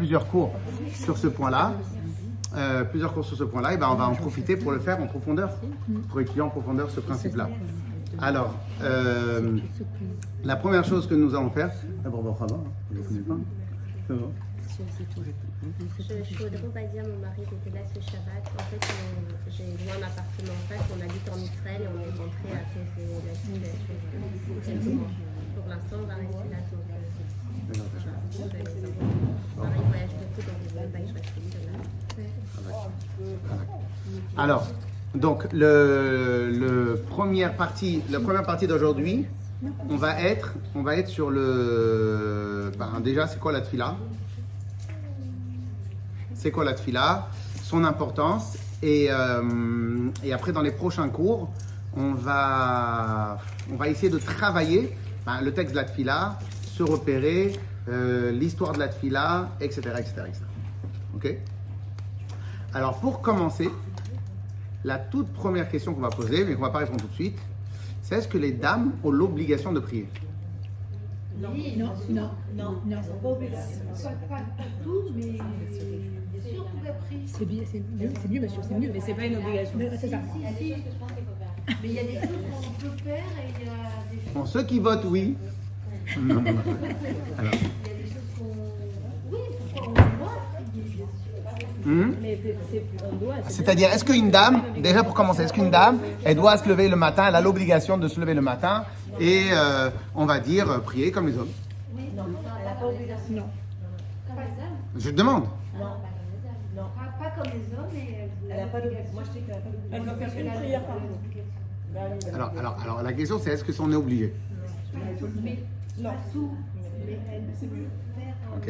plusieurs cours sur ce point-là. Et ben on va en profiter pour le faire en profondeur, pour étudier en profondeur ce principe-là. Alors, la première chose que nous allons faire, d'abord, vous ne connaissez pas, c'est bon. Je voudrais pas dire, mon mari était là ce Shabbat. En fait, j'ai loué un appartement en face, on habite en Israël et on est rentré à cause de la situation. Pour l'instant, on va rester là. Mon mari voyage beaucoup, donc il ne veut pas que je reste seule là. Alors, donc, la première partie d'aujourd'hui, on va être sur le... déjà, c'est quoi la tfila? C'est quoi la tfila? Son importance. Et après, dans les prochains cours, on va essayer de travailler le texte de la tfila, se repérer, l'histoire de la tfila, etc., etc., etc. Ok? Alors, pour commencer, la toute première question qu'on va poser, mais qu'on ne va pas répondre tout de suite, c'est est-ce que les dames ont l'obligation de prier? Non, pas obligation. Pas tout, mais surtout la prière. C'est mieux, monsieur, c'est mieux. Mais c'est pas une obligation. C'est ça. Mais il y a des choses qu'on peut faire et il y a des choses. Bon, ceux qui votent oui. Non. Alors, Il y a des choses qu'on. Oui, pourquoi on doit prier, bien sûr. Mais on doit. c'est-à-dire, est-ce qu'une dame, déjà pour commencer, est-ce qu'une dame, elle doit se lever le matin, elle a l'obligation de se lever le matin et on va dire prier comme les hommes? Oui, non, elle n'a pas obligation. Non. Comme les hommes. Je demande. Non, pas comme les hommes, mais Elle n'a pas d'obligation. Moi, je sais qu'elle n'a pas d'obligation. Elle doit faire une prière par jour. Alors la question c'est est-ce que on est obligé? Mais pas tout. Mais elle peut faire. Ok.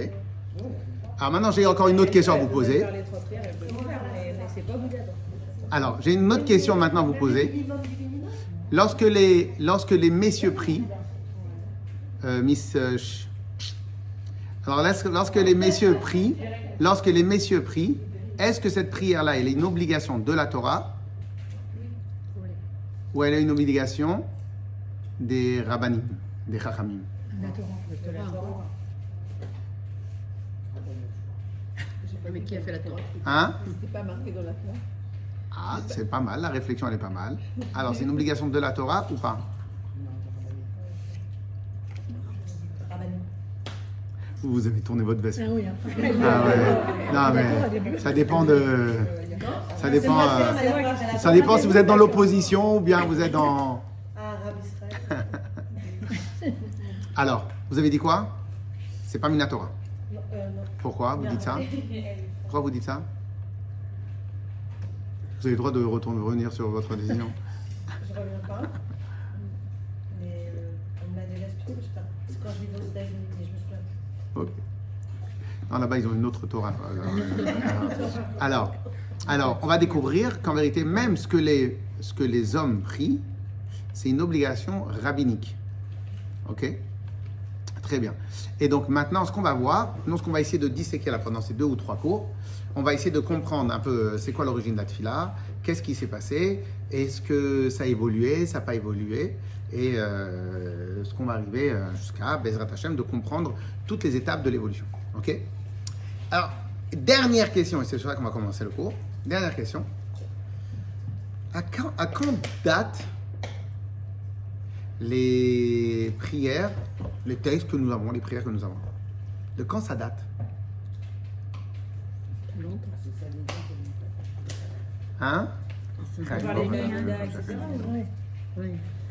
Alors maintenant j'ai encore une autre question à vous poser. Faire les trois prières, elle peut le faire, mais c'est pas obligatoire. Alors j'ai une autre question maintenant à vous poser. Minimum du minimum. Lorsque les messieurs prient, alors lorsque les messieurs prient, est-ce que cette prière-là elle est une obligation de la Torah ou elle est une obligation des rabbanim, des chachamim? Mais qui a fait la Torah? Hein? C'est pas marqué dans la Torah. Ah, c'est pas mal, la réflexion elle est pas mal. Alors c'est une obligation de la Torah ou pas? Vous avez tourné votre veste. Ah oui. Ah ouais. Non mais ça dépend de. Ça dépend si vous êtes dans l'opposition ou bien vous êtes dans. Alors, vous avez dit quoi? C'est pas Minatora. Pourquoi vous dites ça? Pourquoi vous dites ça? Vous avez le droit de revenir sur votre décision. Je reviens pas. Mais on m'a déjà expliqué, je sais pas. C'est quand je vivais aux États-Unis, mais je me souviens. Ok. Non, là-bas, ils ont une autre Torah. Alors, on va découvrir qu'en vérité, même ce que les hommes prient, c'est une obligation rabbinique. Ok? Très bien. Et donc maintenant, ce qu'on va voir, ce qu'on va essayer de disséquer là pendant ces 2 ou 3 cours, on va essayer de comprendre un peu c'est quoi l'origine de la tfila, qu'est-ce qui s'est passé, est-ce que ça a évolué, ça n'a pas évolué, et ce qu'on va arriver jusqu'à Bezrat Hashem de comprendre toutes les étapes de l'évolution. Ok? Alors, dernière question, et c'est sur ça qu'on va commencer le cours. Dernière question. À quand date les prières, les textes que nous avons, les prières que nous avons? De quand ça date? Hein?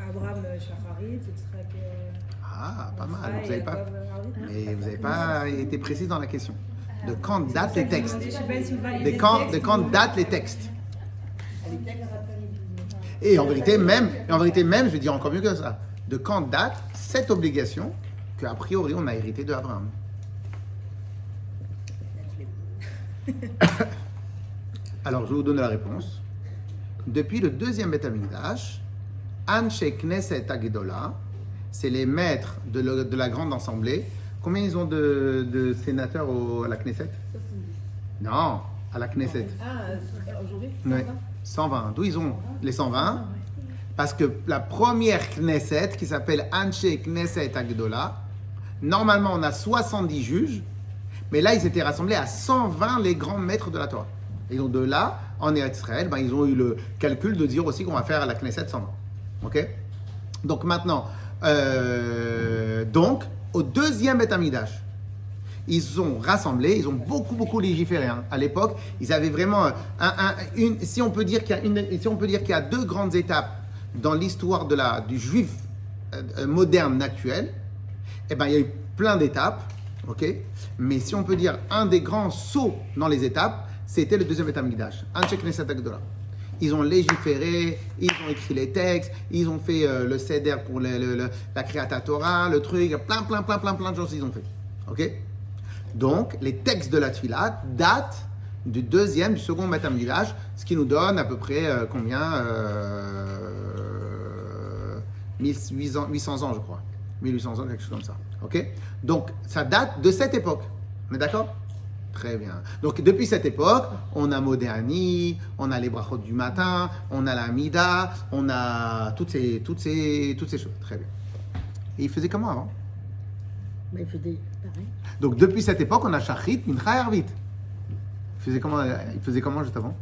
Abraham, Shacharit, Ah, pas mal. Vous n'avez pas été précis dans la question. De quand datent les textes? De quand datent les textes? Et en vérité même, je vais dire encore mieux que ça. De quand date cette obligation qu'a priori on a hérité de Abraham? Alors, je vais vous donner la réponse. Depuis le 2e Beth Amikdash, Anshe Knesset Agdola, c'est les maîtres de la grande assemblée. Combien ils ont de sénateurs à la Knesset? Non, à la Knesset. aujourd'hui? Oui, 120. D'où ils ont les 120? Parce que la première Knesset, qui s'appelle Anshe Knesset Agdola, normalement on a 70 juges, Mais là, ils étaient rassemblés à 120 les grands maîtres de la Torah. Et donc de là, en Eretz Israël, ils ont eu le calcul de dire aussi qu'on va faire la Knesset 120. Ok? Donc maintenant, au deuxième Beth Amikdash, ils sont rassemblés, ils ont beaucoup légiféré. Hein. À l'époque, ils avaient vraiment si on peut dire qu'il y a deux grandes étapes dans l'histoire du juif moderne actuel, il y a eu plein d'étapes, ok? Mais si on peut dire un des grands sauts dans les étapes, c'était le deuxième Beth Amikdash, Anshe Knesset Agdola. Ils ont légiféré, ils ont écrit les textes, ils ont fait le Seder pour la Kriyat Torah, le truc, plein de choses ils ont fait, ok? Donc, les textes de la Tfila datent du second Beth Amikdash, ce qui nous donne à peu près 800 ans, je crois. 1800 ans, quelque chose comme ça. Ok? Donc, ça date de cette époque. On est d'accord? Très bien. Donc, depuis cette époque, on a Modéani, on a les brachot du matin, on a la Mida, on a toutes ces choses. Très bien. Et il faisait comment avant? Il faisait pareil. Donc, depuis cette époque, on a Shachrit, Mincha et Arvit. Il faisait comment juste avant?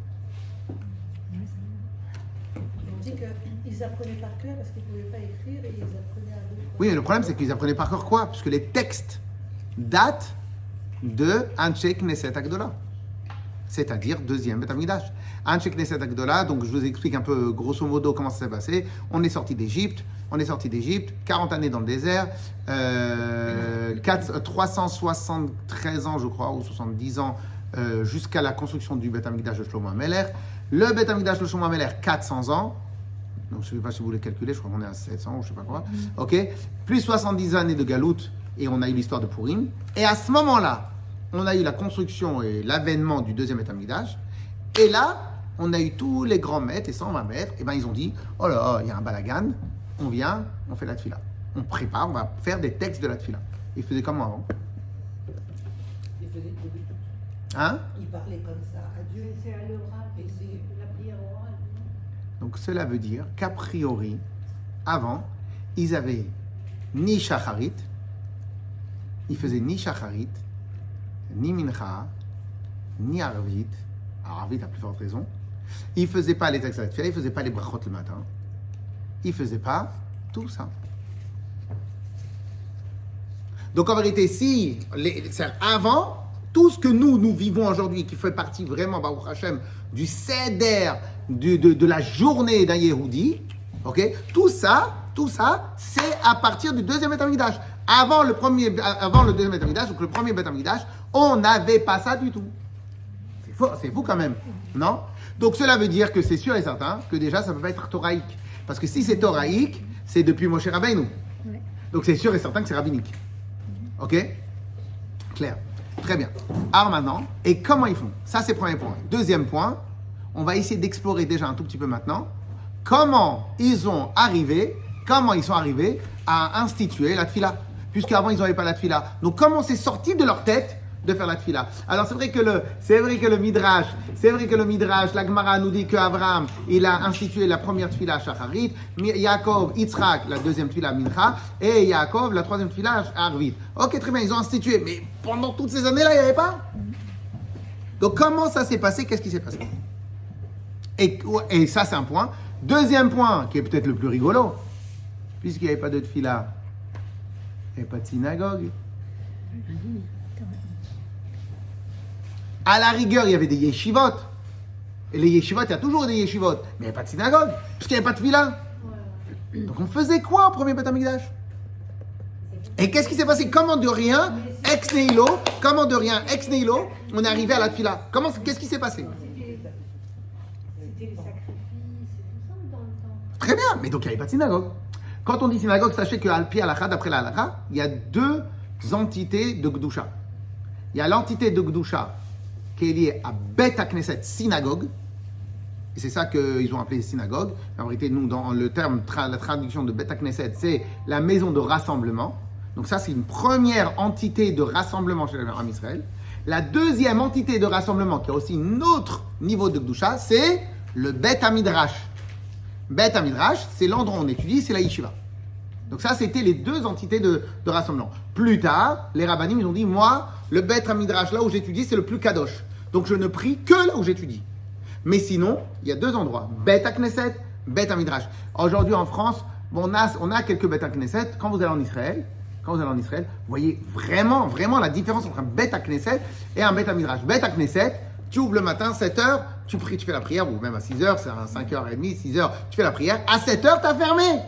On dit qu'ils apprenaient par cœur parce qu'ils ne pouvaient pas écrire et ils apprenaient à d'autres. Oui, mais le problème, c'est qu'ils apprenaient par cœur quoi? Puisque les textes datent de Anshe Knesset Agdola, c'est-à-dire deuxième Beth Amikdash. Anshe Knesset Agdola, donc je vous explique un peu grosso modo comment ça s'est passé. On est sorti d'Égypte, 40 années dans le désert, 373 ans, je crois, ou 70 ans, jusqu'à la construction du Beth Amikdash de Shlomo HaMelech. Le Beth Amikdash de Shlomo HaMelech, 400 ans. Donc je ne sais pas si vous voulez calculer, je crois qu'on est à 700 ou je ne sais pas quoi. Ok, plus 70 années de Galout, et on a eu l'histoire de Purim. Et à ce moment-là, on a eu la construction et l'avènement du deuxième Beth Amikdash. Et là, on a eu tous les grands maîtres, les 120 maîtres. Et bien, ils ont dit, oh là, il y a un balagan. On vient, on fait la tfila. On prépare, on va faire des textes de la tfila. Ils faisaient comment avant? Ils faisaient tout. Hein? Ils parlaient comme ça à Dieu. C'est à l'oral, Et c'est la prière orale. Donc cela veut dire qu'a priori, avant, ils avaient ni shacharit, ils faisaient ni shacharit, ni mincha, ni arvit. Arvit a plus forte raison. Ils ne faisaient pas les textes de la tfila, ils ne faisaient pas les brachot le matin. Ils ne faisaient pas tout ça. Donc en vérité, avant, tout ce que nous vivons aujourd'hui, qui fait partie vraiment, Baruch Hashem, du Seder, de la journée d'un Yehudi, ok, tout ça, c'est à partir du deuxième Beth Amikdash. Avant le deuxième Beth Amikdash, donc le premier Beth Amikdash, on n'avait pas ça du tout. C'est fou quand même, non? Donc cela veut dire que c'est sûr et certain que déjà ça ne peut pas être thoraïque. Parce que si c'est thoraïque, c'est depuis Moshe Rabbeinu. Ouais. Donc c'est sûr et certain que c'est rabbinique. Ok? Clair. Très bien. Alors maintenant, et comment ils font? Ça c'est le premier point. Deuxième point, on va essayer d'explorer déjà un tout petit peu maintenant comment ils sont arrivés à instituer la tfila. Puisqu'avant ils n'avaient pas la tfila. Donc comment c'est sorti de leur tête de faire la tfila. Alors c'est vrai que le Midrash, la Gemara nous dit que Abraham, il a institué la première tfila Shacharit, Yaakov, Yitzhak, la deuxième tfila Mincha, et Yaakov, la troisième tfila Arvit. Ok, très bien, ils ont institué, mais pendant toutes ces années-là, il n'y avait pas. Donc comment ça s'est passé? Qu'est-ce qui s'est passé? Et ça, c'est un point. Deuxième point, qui est peut-être le plus rigolo, puisqu'il n'y avait pas de tfila, il n'y avait pas de synagogue. À la rigueur, il y avait des yeshivot. Et les yeshivot, il y a toujours des yeshivot. Mais il n'y avait pas de synagogue, puisqu'il n'y avait pas de tfila. Donc on faisait quoi au premier Beth Amikdash? Et qu'est-ce qui s'est passé? Comment de rien, ex nihilo, on est arrivé à la tfila? Qu'est-ce qui s'est passé? C'était les sacrifices et tout ça dans le temps. Très bien, mais donc il n'y avait pas de synagogue. Quand on dit synagogue, sachez que Al-Pi Halakha, d'après la Halakha, il y a deux entités de Gdusha. Il y a l'entité de Gdusha qui est liée à Bet HaKnesset, synagogue. Et c'est ça qu'ils ont appelé synagogue. En vérité, nous, dans le terme, la traduction de Bet HaKnesset, c'est la maison de rassemblement. Donc ça, c'est une première entité de rassemblement chez l'Am Israël. La deuxième entité de rassemblement, qui a aussi un autre niveau de Gdusha, c'est le Bet HaMidrash. Bet HaMidrash, c'est l'endroit où on étudie, c'est la yeshiva. Donc ça, c'était les deux entités de rassemblement. Plus tard, les rabbinim, ils ont dit, moi, le Beth Midrash, là où j'étudie, c'est le plus kadosh. Donc je ne prie que là où j'étudie. Mais sinon, il y a deux endroits, Beth Knesset, Beth Midrash. Aujourd'hui en France, bon, on a quelques Beth Knesset. Quand vous allez en Israël, vous voyez vraiment la différence entre un Beth Knesset et un Beth Midrash. Beth Knesset, tu ouvres le matin, 7h, tu pries, tu fais la prière, ou même à 6h, c'est à 5h30, 6h, tu fais la prière. À 7h, tu as fermé.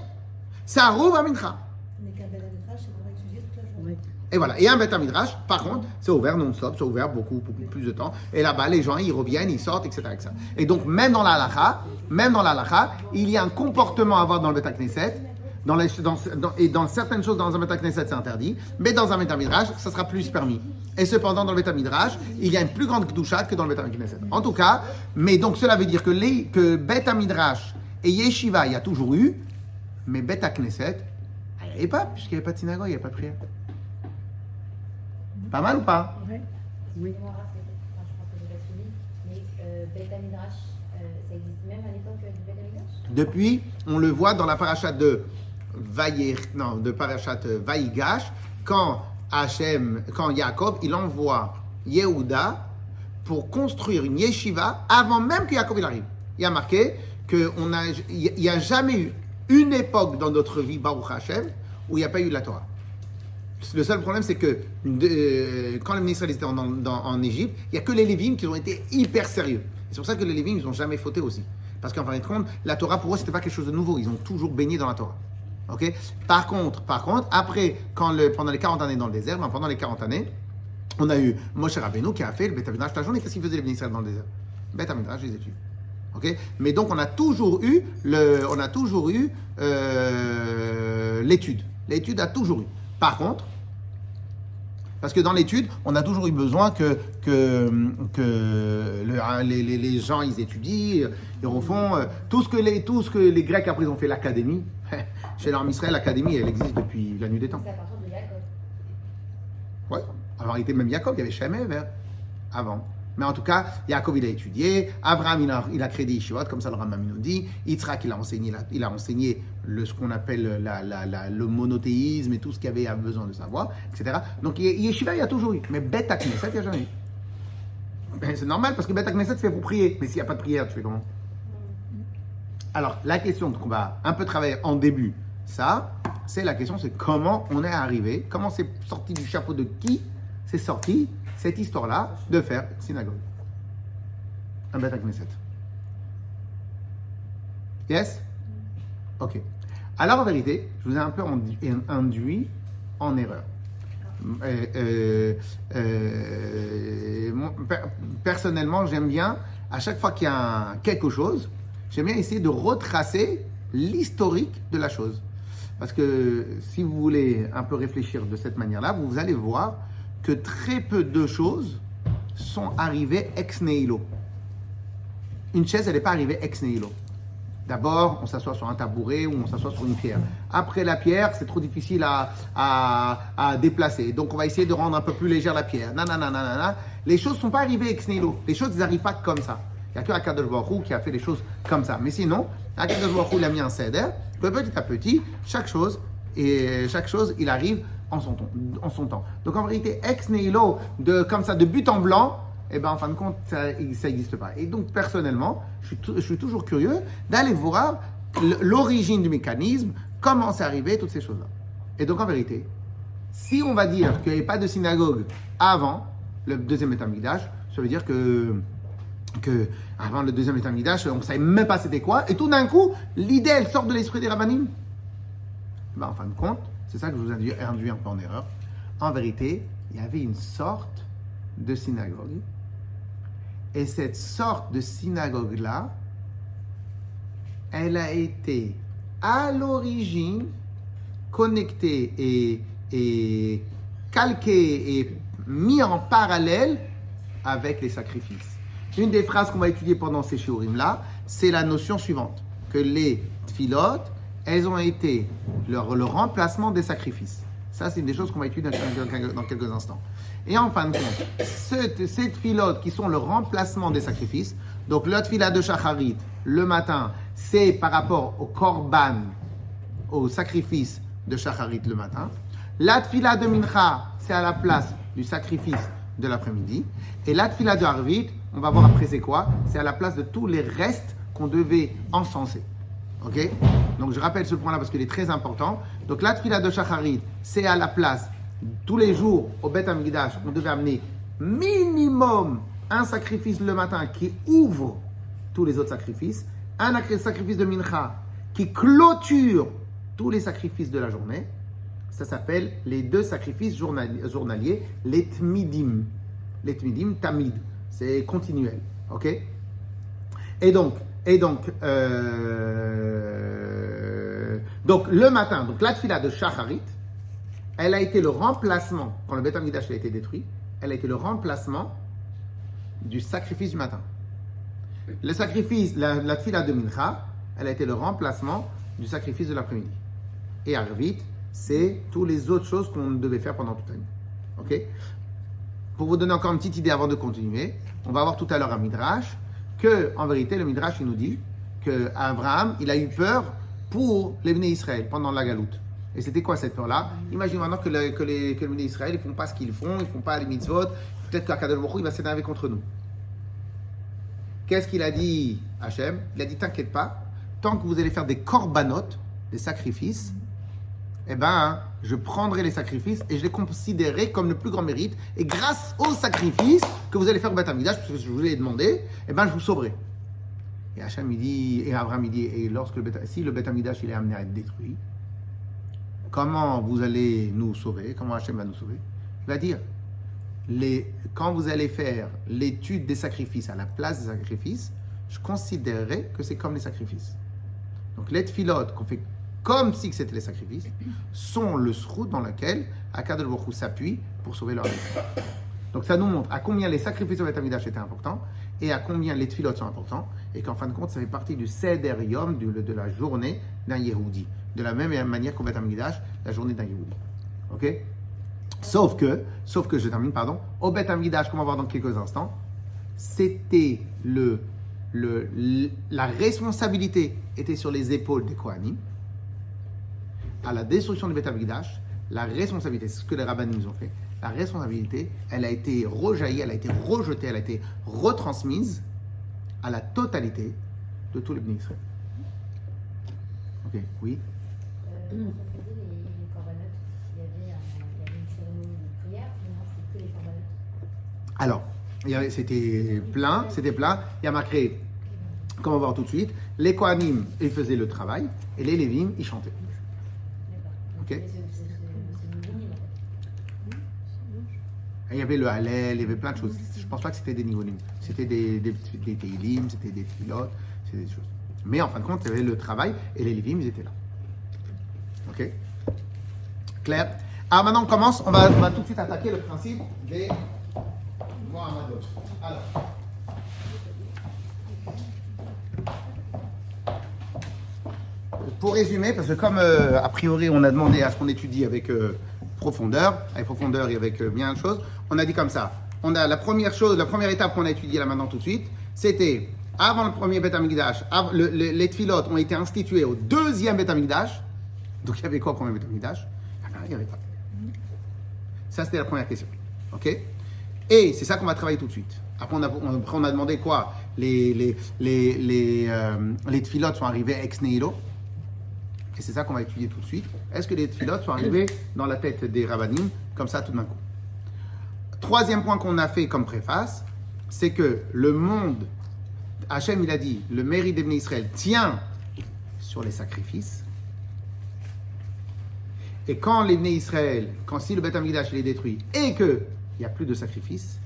Ça rouvre à Mincha. Mais qu'un bel midrash, c'est pour étudier toute la journée. Et voilà. Et un Beth Midrash, par contre, c'est ouvert non-stop, c'est ouvert beaucoup plus de temps. Et là-bas, les gens, ils reviennent, ils sortent, etc. etc. Et donc, même dans la halakha, il y a un comportement à avoir dans le Beth Knesset. Dans certaines choses, dans un Beth Knesset, c'est interdit. Mais dans un Beth Midrash, ça sera plus permis. Et cependant, dans le Beth Midrash, il y a une plus grande kedusha que dans le Beth Knesset. En tout cas, mais donc cela veut dire que Beth Midrash et Yeshiva, il y a toujours eu. Mais Beth Knesset, il n'y avait pas, puisqu'il n'y avait pas de synagogue, il n'y avait pas de prière. Pas mal ou pas? Ouais. Oui. Excusez-moi, Raph, je pense que j'ai pas suivi, mais Beth Midrash, ça existe même à l'époque du Beth Midrash? Depuis, on le voit dans la parashat de Vaïgash, quand Yaakov, il envoie Yehuda pour construire une yeshiva avant même que Yaakov il arrive. Il y a marqué qu'il n'y a jamais eu une époque dans notre vie, Baruch Hashem, où il n'y a pas eu de la Torah. Le seul problème, c'est que quand les ministres étaient en Égypte, il n'y a que les Lévim qui ont été hyper sérieux. C'est pour ça que les Lévim, ils n'ont jamais fauté aussi. Parce qu'en fin de compte, la Torah, pour eux, ce n'était pas quelque chose de nouveau. Ils ont toujours baigné dans la Torah. Okay. Par contre, après, pendant les 40 années dans le désert, pendant les 40 années, on a eu Moshe Rabbeinu qui a fait le Beth Midrash toute la journée. Qu'est-ce qu'il faisait les ministres dans le désert? Beth Midrash, les études. Okay. Mais donc, on a toujours eu l'étude. L'étude a toujours eu. Par contre, parce que dans l'étude, on a toujours eu besoin que les gens ils étudient, ils refont tout ce que les Grecs après ils ont fait l'académie. Chez l'Armée Israël, l'académie elle existe depuis la nuit des temps. C'est à partir de Yaakov. Ouais. En réalité, même Yaakov, il y avait Shemev avant. Mais en tout cas, Yaakov, il a étudié. Abraham, il a créé des yeshivot, comme ça le Rambam nous dit. Yitzhak, il a enseigné ce qu'on appelle le monothéisme et tout ce qu'il y avait besoin de savoir, etc. Donc, yeshiva, il y a toujours eu. Mais Beth Knesset, il n'y a jamais eu. Ben, c'est normal, parce que Beth Knesset, c'est pour prier. Mais s'il n'y a pas de prière, tu fais comment? Alors, la question qu'on va un peu travailler en début, c'est la question, c'est comment on est arrivé, comment c'est sorti du chapeau de qui c'est sorti cette histoire-là de faire synagogue. Un Beth Knesset. Yes? Ok. Alors en vérité, je vous ai un peu induit en erreur. Personnellement, j'aime bien, à chaque fois qu'il y a quelque chose, j'aime bien essayer de retracer l'historique de la chose. Parce que si vous voulez un peu réfléchir de cette manière-là, vous allez voir que très peu de choses sont arrivées ex nihilo. Une chaise, elle n'est pas arrivée ex nihilo. D'abord, on s'assoit sur un tabouret ou on s'assoit sur une pierre. Après la pierre, c'est trop difficile à déplacer. Donc, on va essayer de rendre un peu plus légère la pierre. Les choses ne sont pas arrivées ex nihilo. Les choses n'arrivent pas comme ça. Il n'y a que Akadosh Baruch Hu qui a fait les choses comme ça. Mais sinon, Akadosh Baruch Hu, il a mis un seder, que petit à petit, chaque chose, il arrive en son temps. Donc en vérité, ex nihilo, comme ça, de but en blanc, eh ben, en fin de compte, ça n'existe pas. Et donc, personnellement, je suis toujours curieux d'aller voir l'origine du mécanisme, comment c'est arrivé, toutes ces choses-là. Et donc, en vérité, si on va dire qu'il n'y avait pas de synagogue avant le deuxième Beth Amikdash, ça veut dire que avant le deuxième Beth Amikdash, on ne savait même pas c'était quoi, et tout d'un coup, l'idée, elle sort de l'esprit des rabbanim. Ben, en fin de compte, c'est ça que je vous ai induit un peu en erreur. En vérité, il y avait une sorte de synagogue. Et cette sorte de synagogue-là, elle a été à l'origine connectée et calquée et mise en parallèle avec les sacrifices. Une des phrases qu'on va étudier pendant ces shiurim-là, c'est la notion suivante, que les tfilotes, elles ont été le remplacement des sacrifices. Ça, c'est une des choses qu'on va étudier dans quelques instants. Et en fin de compte, ces tfilotes qui sont le remplacement des sacrifices, donc le tfilat de Shacharit, le matin, c'est par rapport au korban, au sacrifice de Shacharit le matin. La tfila de Mincha, c'est à la place du sacrifice de l'après-midi. Et la tfila de Harvit, on va voir après c'est quoi, c'est à la place de tous les restes qu'on devait encenser. Ok? Donc je rappelle ce point-là parce qu'il est très important. Donc la tfila de Shacharit, c'est à la place, tous les jours au Beth Amikdash, on devait amener minimum un sacrifice le matin qui ouvre tous les autres sacrifices, un sacrifice de Mincha qui clôture tous les sacrifices de la journée. Ça s'appelle les 2 sacrifices journaliers, les Tmidim. Les Tmidim, Tamid, c'est continuel. Ok? Et donc le matin, donc la tfila de Shacharit, elle a été le remplacement, quand le Beth Amikdash a été détruit, elle a été le remplacement du sacrifice du matin. Le sacrifice, la tfila de Mincha, elle a été le remplacement du sacrifice de l'après-midi. Et Arvit, c'est toutes les autres choses qu'on devait faire pendant toute la nuit. Ok? Pour vous donner encore une petite idée avant de continuer, on va voir tout à l'heure un Midrash, que en vérité, le Midrash il nous dit qu'Abraham, il a eu peur pour les Bnei Israël pendant la galoute. Et c'était quoi cette peur-là? Imagine maintenant que les Bnei Israël, ils ne font pas ce qu'ils font, ils ne font pas les mitzvot, peut-être qu'Akadosh Baruch Hu, il va s'énerver contre nous. Qu'est-ce qu'il a dit, Hachem? Il a dit, t'inquiète pas, tant que vous allez faire des korbanot, des sacrifices, eh ben, je prendrai les sacrifices et je les considérerai comme le plus grand mérite. Et grâce aux sacrifices que vous allez faire au Beth Amikdash, parce que je vous l'ai demandé, eh ben, je vous sauverai. Et Hachem, il dit, et Abraham, il dit, et si le Beth Amikdash, il est amené à être détruit, comment vous allez nous sauver? Comment Hachem va nous sauver? Il va dire, quand vous allez faire l'étude des sacrifices à la place des sacrifices, je considérerai que c'est comme les sacrifices. Donc les tfilot qu'on fait comme si c'était les sacrifices, sont le srout dans lequel Akadosh Baruch Hu s'appuie pour sauver leur vie. Donc ça nous montre à combien les sacrifices au Beth Amikdash étaient importants et à combien les tfilot sont importants et qu'en fin de compte, ça fait partie du Seder Yom, de la journée d'un Yehudi. De la même manière qu'au Beth Amikdash, la journée d'un Yehudi. Ok? Sauf que, je termine, pardon, au Beth Amikdash, comme on va voir dans quelques instants, c'était la responsabilité était sur les épaules des Kohanim. À la destruction du Beth Amikdash, la responsabilité, c'est ce que les rabbinim nous ont fait, la responsabilité, elle a été rejaillie, elle a été rejetée, elle a été retransmise à la totalité de tous les Bnei Israël. Ok, oui. Quand on faisait les korbanot, il y avait une cérémonie de prière, maintenant c'est que les korbanot. Alors, c'était plein, il y a marqué, comme on va voir tout de suite, les Kohanim, ils faisaient le travail, et les Lévim, ils chantaient. Ok. C'est minime en fait. Il y avait le Hallel, il y avait plein de choses. Je ne pense pas que c'était des nivonim. C'était des Teilim, c'était des Tfilot, c'était des choses. Mais en fin de compte, il y avait le travail et les Lévim, ils étaient là. Ok? Clair? Alors maintenant, on commence. On va tout de suite attaquer le principe des Mohammadot. Alors. Pour résumer, parce que comme a priori on a demandé à ce qu'on étudie avec profondeur et avec bien de choses, on a dit comme ça. On a la première étape qu'on a étudiée là maintenant tout de suite, c'était avant le premier Beth Amikdash, les tfilot ont été institués au deuxième Beth Amikdash. Donc il y avait quoi au premier Beth Amikdash? Il n'y avait pas. Ça c'était la première question. Ok? Et c'est ça qu'on va travailler tout de suite. Après on a demandé quoi? Les tfilot sont arrivés ex nihilo. Et c'est ça qu'on va étudier tout de suite. Est-ce que les tfilot sont arrivés dans la tête des rabbanim, comme ça tout d'un coup? Troisième point qu'on a fait comme préface, c'est que le monde, Hachem il a dit, le mérite des Bnei Israël tient sur les sacrifices. Et quand les Bnei Israël, si le Beth Amikdash est détruit et qu'il n'y a plus de sacrifices,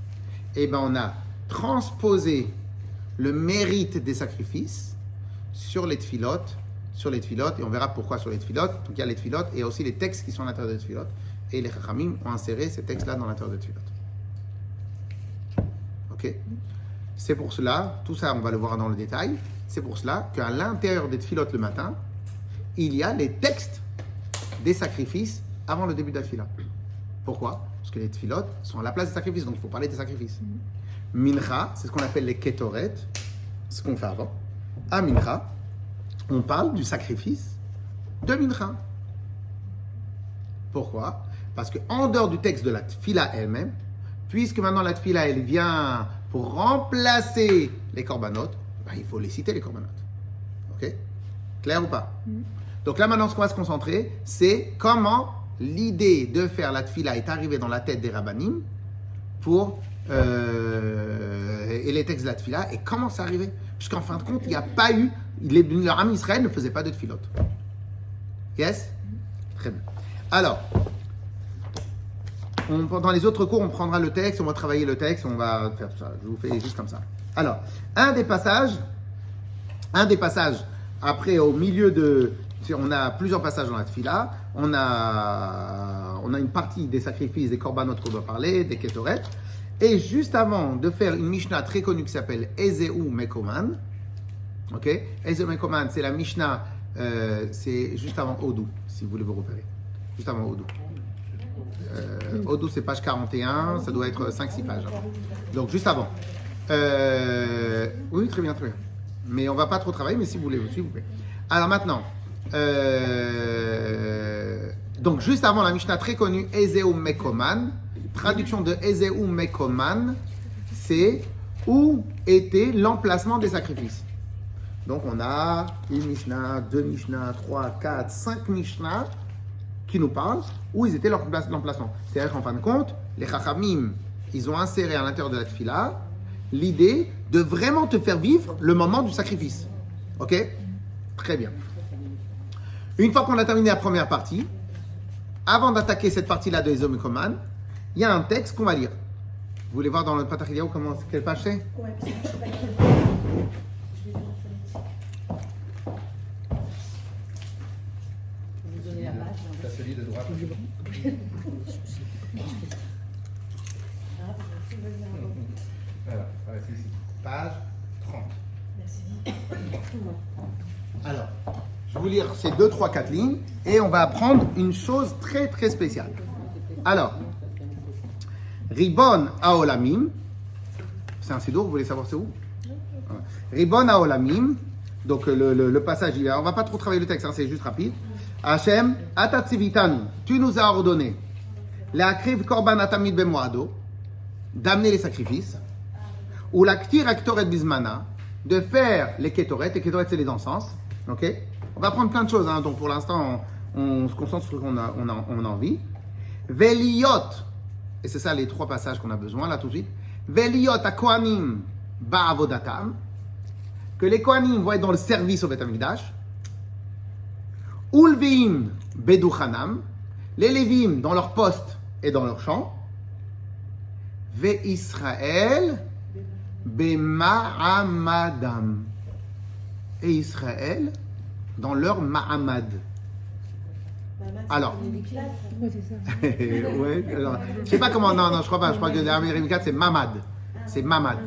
eh ben on a transposé le mérite des sacrifices sur les tfilot, et on verra pourquoi sur les tfilot. Donc il y a les tfilot et aussi les textes qui sont à l'intérieur des tfilot. Et les chachamim ont inséré ces textes-là dans l'intérieur des tfilot. Ok? C'est pour cela, tout ça on va le voir dans le détail, c'est pour cela qu'à l'intérieur des tfilot le matin, il y a les textes des sacrifices avant le début de la tfila. Pourquoi? Parce que les tfilot sont à la place des sacrifices, donc il faut parler des sacrifices. Mincha, c'est ce qu'on appelle les ketoret, ce qu'on fait avant. À Mincha, on parle du sacrifice de Mincha. Pourquoi? Parce qu'en dehors du texte de la tfila elle-même, puisque maintenant la tfila elle vient pour remplacer les korbanot, ben, il faut les citer les korbanot. Ok? Clair ou pas? Donc là maintenant ce qu'on va se concentrer, c'est comment l'idée de faire la tfila est arrivée dans la tête des rabbanim pour et les textes de la tfila, et comment c'est arrivé? Puisqu'en fin de compte, il n'y a pas eu, leur âme Israël ne faisait pas de tfilot. Yes? Très bien. Alors, dans les autres cours, on prendra le texte, on va travailler le texte, on va faire ça. Je vous fais juste comme ça. Alors, un des passages, après au milieu de, on a plusieurs passages dans la tfila, on a une partie des sacrifices, des korbanot qu'on doit parler, des ketoret, et juste avant de faire une Mishnah très connue qui s'appelle Ezeu Mekoman, ok? Ezeu Mekoman, c'est la Mishnah, c'est juste avant Odou, si vous voulez vous repérer, juste avant Odou. Odou, c'est page 41, ça doit être 5-6 pages. Donc, juste avant. Oui, très bien, très bien. Mais on ne va pas trop travailler, mais si vous voulez, s'il vous plaît. Alors maintenant, donc juste avant la Mishnah très connue, Ezeu Mekoman, traduction de Ezeu Mekoman, c'est où était l'emplacement des sacrifices. Donc on a une Mishnah, 2 Mishnah, 3, 4, 5 Mishnah qui nous parlent où ils étaient l'emplacement. C'est-à-dire qu'en fin de compte, les Chachamim, ils ont inséré à l'intérieur de la Tfila l'idée de vraiment te faire vivre le moment du sacrifice. Ok? Très bien. Une fois qu'on a terminé la première partie, avant d'attaquer cette partie-là de Ezeu Mekoman, il y a un texte qu'on va lire. Vous voulez voir dans le Patach Eliyahu comment quelle page c'est? Ouais, parce que je sais pas quelle page. Je vais dire en phonétique. Vous donnez la page. Ça, celui de droite. Voilà, c'est ici. Page 30. Merci. Alors, je vais vous lire ces 2, 3, 4 lignes et on va apprendre une chose très très spéciale. Alors, Ribon Haolamim, c'est un sidour, vous voulez savoir c'est où? Ribon Haolamim, donc le passage, on ne va pas trop travailler le texte, hein, c'est juste rapide. Hachem, Atatsivitanu, tu nous as ordonné, la kriv korban atamid bemoado, d'amener les sacrifices, ou la ktir aktoret bismana, de faire les ketoret c'est les encens, ok? On va apprendre plein de choses, hein, donc pour l'instant, on se concentre sur ce qu'on a envie. Veliot, et c'est ça les 3 passages qu'on a besoin là tout de suite. Veliot a kohanim ba'avodatam, que les kohanim vont être dans le service au Beth Amikdash. Ulveim beduchanam, les lévim dans leur poste et dans leur champ. Ve Israël bema'amadam, et Israël dans leur ma'amad. Alors, Ouais, c'est ça. ouais, alors, je sais pas comment, non, je crois pas, je crois que l'Amérique c'est mamad, c'est mamad,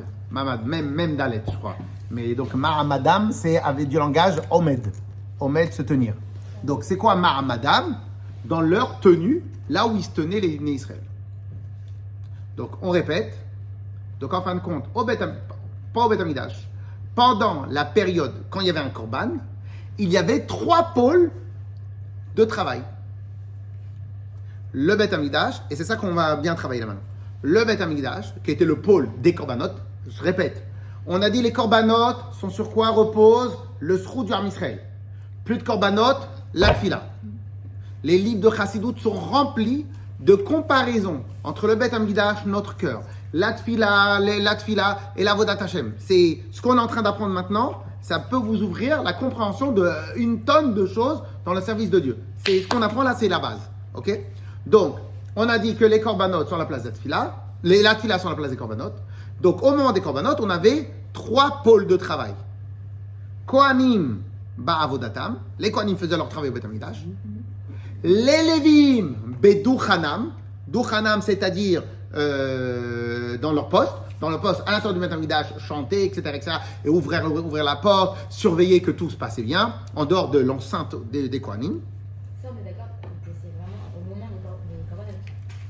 même Dalet, je crois. Mais donc ma'amadam, c'est avec du langage omed, se tenir. Donc c'est quoi ma'amadam? Dans leur tenue, là où ils se tenaient les Israël. Donc on répète, donc en fin de compte, pas au Beth Amikdash, pendant la période quand il y avait un korban, il y avait 3 pôles de travail. Le Beth Amikdash, et c'est ça qu'on va bien travailler là maintenant. Le Beth Amikdash, qui était le pôle des korbanot, je répète, on a dit les korbanot sont sur quoi repose le srout du Ham Israël. Plus de korbanot, la tfila. Les livres de Chassidut sont remplis de comparaisons entre le Beth Amikdash, notre cœur, la tfila et la Vodat Hashem. C'est ce qu'on est en train d'apprendre maintenant. Ça peut vous ouvrir la compréhension d'une tonne de choses dans le service de Dieu. C'est ce qu'on apprend là, c'est la base. Ok? Donc, on a dit que les korbanot sont à la place de la tfila, la tfila sont à la place des korbanot. Donc, au moment des korbanot, on avait 3 pôles de travail. Kohanim ba'avodatam, les kohanim faisaient leur travail au Beth Amikdash. Les lévim beduchanam, duchanam c'est-à-dire dans leur poste, à l'intérieur du Beth Amikdash, chanter, etc., et ouvrir la porte, surveiller que tout se passait bien, en dehors de l'enceinte des kohanim. Ça, on est d'accord que c'est vraiment au moment des korbanot.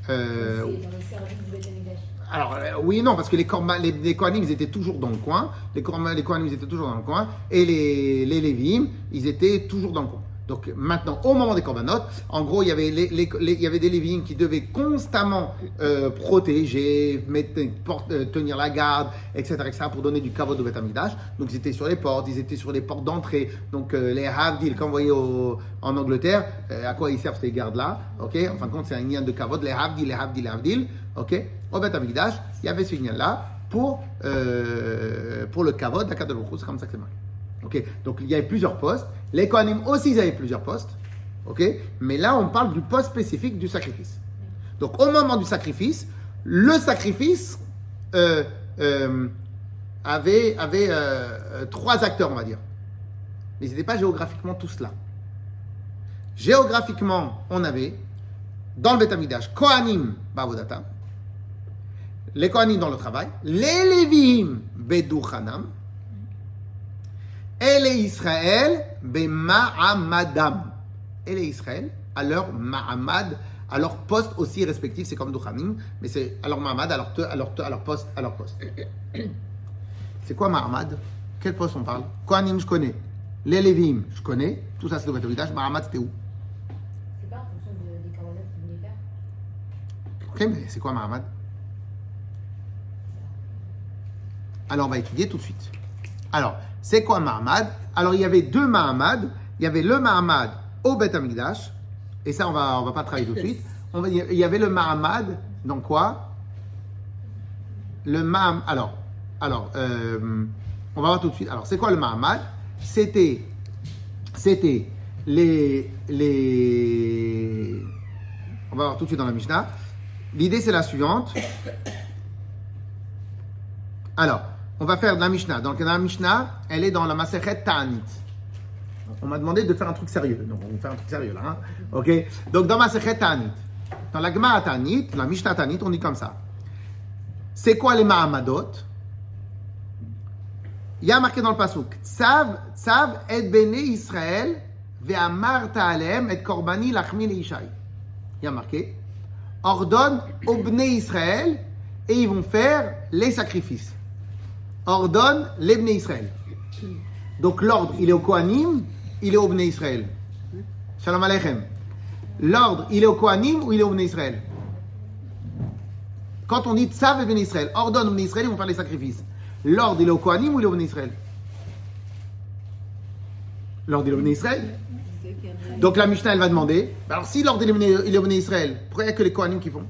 C'est dans le service du Beth Amikdash. Alors, oui et non, parce que les kohanim, ils étaient toujours dans le coin, les kohanim, ils étaient toujours dans le coin, et les lévim, ils étaient toujours dans le coin. Donc maintenant, au moment des corbanotes, en gros, il y avait, il y avait des Lévites qui devaient constamment protéger, tenir la garde, etc., pour donner du kavod au Beth Amikdash. Donc ils étaient sur les portes, ils étaient sur les portes d'entrée. Donc les havdil, comme vous voyez en Angleterre, à quoi ils servent ces gardes-là, ok? En fin de compte, c'est un lien de kavod, les havdil, ok? Au Beth Amikdash, il y avait ce lien-là pour le kavod, la Kadosh Baruch Hu, c'est comme ça que c'est marqué. Okay. Donc il y avait plusieurs postes. Les Kohanim aussi, ils avaient plusieurs postes. Okay. Mais là, on parle du poste spécifique du sacrifice. Donc au moment du sacrifice, le sacrifice avait 3 acteurs, on va dire. Mais ils n'étaient pas géographiquement tous là. Géographiquement, on avait, dans le Beth Amikdash, Kohanim Bavodata, les Kohanim dans le travail, les Lévim Beduchanam, et les Israël, Ma'amadam. Et les Israël, à leur Ma'amad, à leur poste aussi respectif, c'est comme Duchanim, mais c'est à leur Ma'amad, à leur poste. C'est quoi Ma'amad? Quel poste on parle? Kohanim, je connais. Les Lévim, je connais. Tout ça, c'est le Beth Amikdash. Ma'amad, c'était où? C'est pas en fonction des corbanotes qu'ils voulaient faire. Ok, mais c'est quoi Ma'amad? Alors, on va étudier tout de suite. Alors, c'est quoi Mahamad? Alors, il y avait 2 Mahamad. Il y avait le Mahamad au Beth Amikdash. Et ça, on va pas travailler tout de suite. Il y avait le Mahamad dans quoi? Le Mahamad. Alors, on va voir tout de suite. Alors, c'est quoi le Mahamad? C'était les. On va voir tout de suite dans la Mishnah. L'idée, c'est la suivante. Alors, on va faire de la Mishnah. Donc, la Mishnah, elle est dans la Masechet Ta'anit. On m'a demandé de faire un truc sérieux. Donc, on va faire un truc sérieux là. Hein? Ok? Donc, dans Masechet Ta'anit, dans la Gemara Ta'anit, la Mishnah Ta'anit, on dit comme ça. C'est quoi les Mahamadot? Il y a marqué dans le Pasuk Tsav et Bene Israël ve'amar ta'alem et korbani lachmi leishai. Il y a marqué ordonne aux Bnei Israël et ils vont faire les sacrifices. Ordonne les Bnei Israël. Donc l'ordre, il est au Kohanim, il est au Bnei Israël. Shalom Aleichem. L'ordre, il est au Kohanim ou il est au Bnei Israël? Quand on dit Tsav et Bnei Israël, ordonne aux Bnei Israël, ils vont faire les sacrifices. L'ordre, il est au Kohanim ou il est au Bnei Israël? L'ordre, il est au Bnei Israël. Donc la Mishnah, elle va demander, alors si l'ordre, il est au Bnei Israël, pourquoi il n'y a que les Kohanim qui font?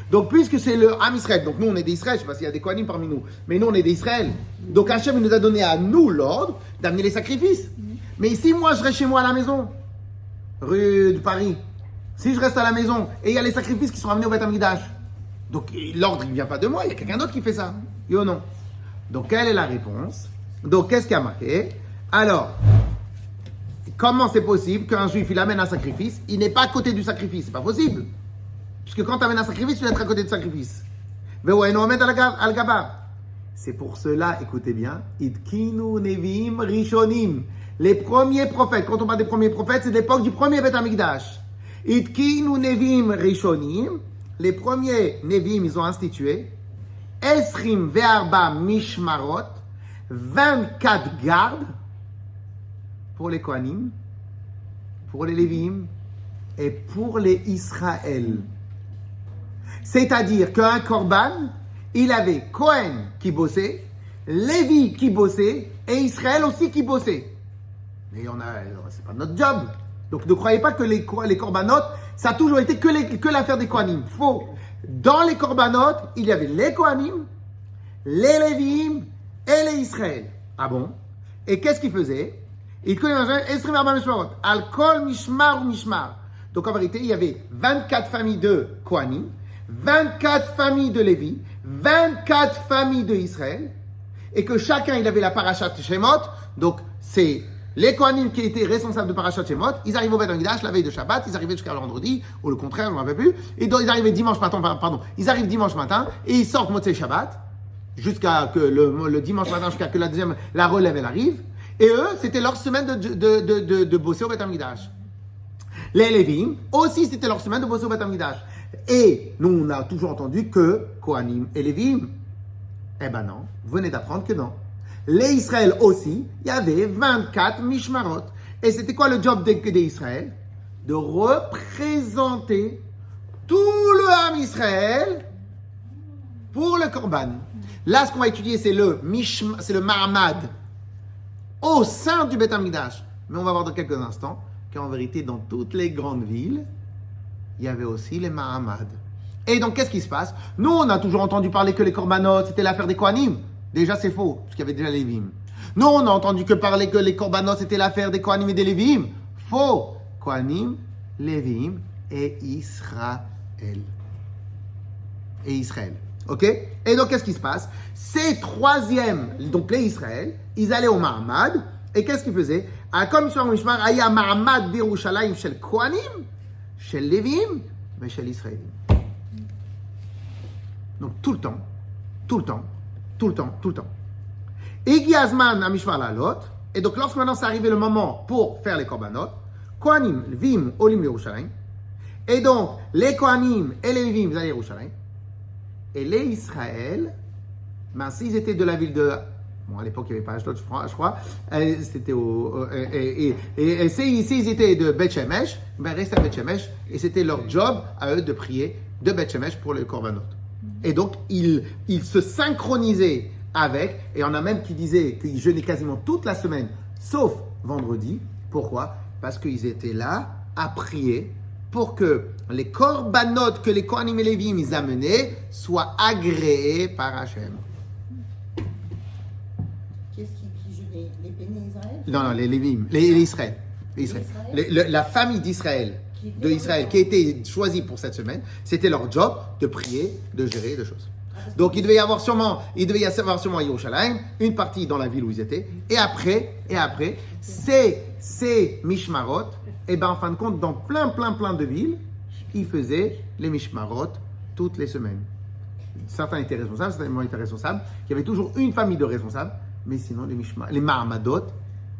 Donc, puisque c'est le Ham Israël, donc nous on est des Israël, je ne sais pas s'il y a des Kohanim parmi nous, mais nous on est des Israël. Donc Hachem il nous a donné à nous l'ordre d'amener les sacrifices. Mais si moi je reste chez moi à la maison, rue de Paris, si je reste à la maison et il y a les sacrifices qui sont amenés au Beth Amikdash, donc l'ordre il ne vient pas de moi, il y a quelqu'un d'autre qui fait ça. Oui ou non? Donc quelle est la réponse? Donc qu'est-ce qu'il y a marqué? Alors, comment c'est possible qu'un juif il amène un sacrifice, il n'est pas à côté du sacrifice? C'est pas possible. Puisque quand tu amènes un sacrifice, tu dois être à côté du sacrifice. C'est pour cela, écoutez bien, Idkinu Nevim Rishonim. Les premiers prophètes, quand on parle des premiers prophètes, c'est l'époque du premier Beth Amikdash. Idkinu Nevim Rishonim. Les premiers Nevim, ils ont institué Esrim Ve'arba Mishmarot, 24 gardes pour les Kohanim, pour les Lévim et pour les Israël. C'est-à-dire qu'un Korban, il avait Kohen qui bossait, Lévi qui bossait et Israël aussi qui bossait. Mais c'est pas notre job. Donc ne croyez pas que les Korbanot, ça a toujours été que l'affaire des Kohanim. Faux. Dans les Korbanot, il y avait les Kohanim, les Lévim et les Israël. Ah bon? Et qu'est-ce qu'ils faisaient? Ils connaissaient Esrim Arba Mishmarot. Al Kol Mishmar ou Mishmar. Donc en vérité, il y avait 24 familles de Kohanim, 24 familles de Lévi, 24 familles de Israël, et que chacun, il avait la parashat Shemot. Donc, c'est les Kohanim qui étaient responsables de parashat Shemot. Ils arrivent au Beth Amikdash la veille de Shabbat, ils arrivaient jusqu'à vendredi, ou le contraire, je ne m'en rappelle plus. Et donc, ils arrivaient dimanche matin, ils arrivent dimanche matin, et ils sortent Motzei Shabbat, jusqu'à que le dimanche matin, jusqu'à que la relève, elle arrive. Et eux, c'était leur semaine de bosser au Beth Amikdash. Les Lévim, aussi, c'était leur semaine de bosser au Beth Amikdash. Et nous, on a toujours entendu que Kohanim et Lévim. Eh ben non, vous venez d'apprendre que non. les Israël aussi, il y avait 24 mishmarot. Et c'était quoi le job des Israël? De représenter tout le Ham Israël pour le Korban. Là, ce qu'on va étudier, c'est le Ma'amad au sein du Beth Amikdash. Mais on va voir dans quelques instants qu'en vérité, dans toutes les grandes villes, il y avait aussi les Ma'amad. Et donc, qu'est-ce qui se passe? Nous, on a toujours entendu parler que les Korbanot, c'était l'affaire des Kohanim. Déjà, c'est faux, parce qu'il y avait déjà les Lévim. Nous, on a entendu parler que les Korbanot, c'était l'affaire des Kohanim et des Lévim. Faux. Kohanim, Lévim et Israël. Et Israël. Ok? Et donc, qu'est-ce qui se passe? Ces troisièmes, donc les Israël, ils allaient au Ma'amad. Et qu'est-ce qu'ils faisaient? Comme Mishmar, Aya Ma'amad Birushalayim shel Kohanim, shel Lévim, mais shel Israël. Donc, tout le temps. Igi Azman Amishmar Lalot. Et donc, lorsque maintenant c'est arrivé le moment pour faire les Korbanot, Kohanim, Levim, Olim Yerushalayim. Et donc, les Kohanim et les Levim, ils allaient à Yerushalayim. Et les Israël, ben, s'ils étaient de la ville de... Bon, à l'époque, il n'y avait pas Ashdod, je crois. C'était et s'ils étaient de Beth Shemesh, ben, restaient à Beth Shemesh. Et c'était leur job à eux de prier de Beth Shemesh pour les Korbanot. Et donc, ils se synchronisaient avec, et on a même qui disaient qu'ils jeûnaient quasiment toute la semaine, sauf vendredi. Pourquoi? Parce qu'ils étaient là à prier pour que les korbanot que les Kohanim et Lévim ils amenaient soient agréés par Hachem. Qu'est-ce qui jeûnait? Les bénis Israël? Non, les Lévim, les Israël. Les Israël. La famille d'Israël, qui a été choisie pour cette semaine, c'était leur job de prier, de gérer des choses. Donc il devait y avoir sûrement à Yerushalayim, une partie dans la ville où ils étaient, et après, ces mishmarot, et ben en fin de compte, dans plein de villes, ils faisaient les mishmarot toutes les semaines. Certains étaient responsables, certains étaient responsables. Il y avait toujours une famille de responsables, mais sinon les ma'amadot,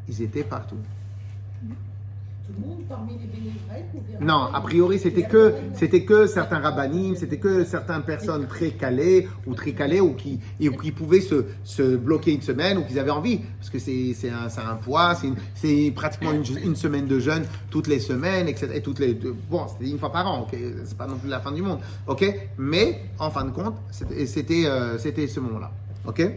ils étaient partout. Tout le monde parmi les bénis Israël? Non, a priori, c'était que certains rabbanim, c'était que certaines personnes très calées ou qui pouvaient se bloquer une semaine ou qui avaient envie. Parce que c'est un poids, c'est pratiquement une semaine de jeûne toutes les semaines, etc. Et bon, c'était une fois par an, ok? C'est pas non plus la fin du monde, ok? Mais, en fin de compte, c'était ce moment-là, ok?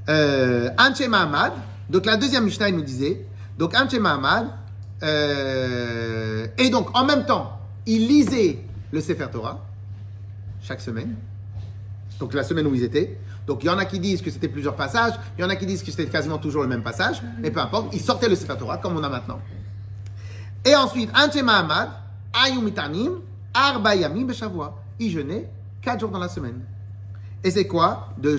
Anche Mahamad, donc la deuxième Mishnah, il nous disait, donc Anche Mahamad, et donc en même temps, il lisait le Sefer Torah chaque semaine, donc la semaine où ils étaient. Donc il y en a qui disent que c'était plusieurs passages, il y en a qui disent que c'était quasiment toujours le même passage, mais peu importe, ils sortaient le Sefer Torah comme on a maintenant. Et ensuite, Anche Mahamad, Ayumitanim, Arba Yamim Beshavua, il jeûnait 4 jours dans la semaine. Et c'est quoi? De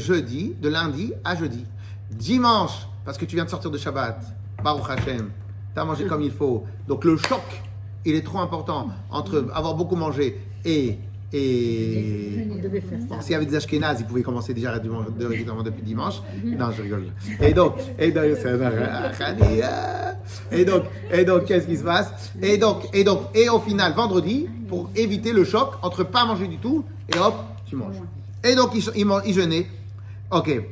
lundi à jeudi. Dimanche, parce que tu viens de sortir de Shabbat, Baruch Hashem, tu as mangé comme il faut. Donc le choc, il est trop important entre avoir beaucoup mangé et On devait faire ça. bon, s'il y avait des Ashkénazes, ils pouvaient commencer déjà régulièrement depuis dimanche. Non, je rigole. Et donc, qu'est-ce qui se passe? Et au final, vendredi, pour éviter le choc entre pas manger du tout et hop, tu manges. Et donc, il jeûnait. Ok.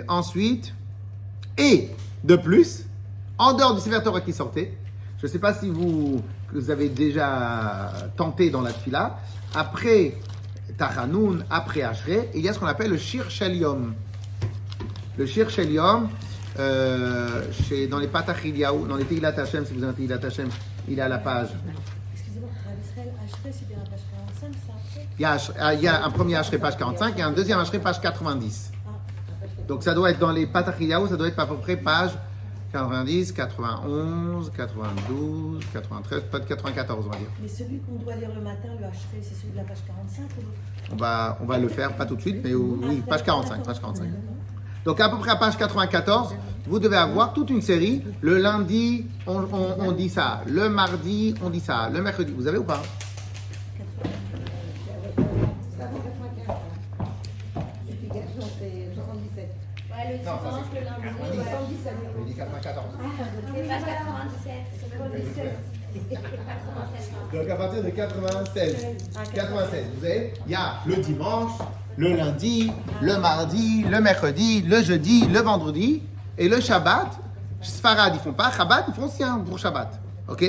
Ensuite, et de plus, en dehors du Sefer Torah qui sortait, je ne sais pas si vous avez déjà tenté dans la tfila, après Tachanoun, après Ashrei, il y a ce qu'on appelle le Shir Shel Yom. Le Shir Shel Yom, dans les Patach Eliyahu, dans les Tehilat Hashem, si vous avez un Tehilat Hashem, il est à la page. Excusez-moi, Israël, Ashrei, c'est bien la page 45, ça après? Il y a un premier Ashrei, page 45, et un deuxième Ashrei, page 90. Donc ça doit être dans les Patach Eliyahu, ça doit être à peu près page 90, 91, 92, 93, peut-être 94, on va dire. Mais celui qu'on doit lire le matin, le Ashrei, c'est celui de la page 45 ou... On va le faire, pas tout de suite, mais oui, page 45. Donc à peu près à page 94, vous devez avoir toute une série. Le lundi, on dit ça. Le mardi, on dit ça. Le mercredi, vous avez ou pas? Multiplication, c'est 77. Ouais, le dimanche, le lundi. Ouais. Il dit 94. C'est pas 97. C'est pas 97. 97. Donc à partir de 96, vous avez, il y a le dimanche, le lundi, le mardi, le mercredi, le jeudi, le vendredi. Et le Shabbat, Sfarad, ils font pas. Chabad, ils font aussi un pour Shabbat. Ok?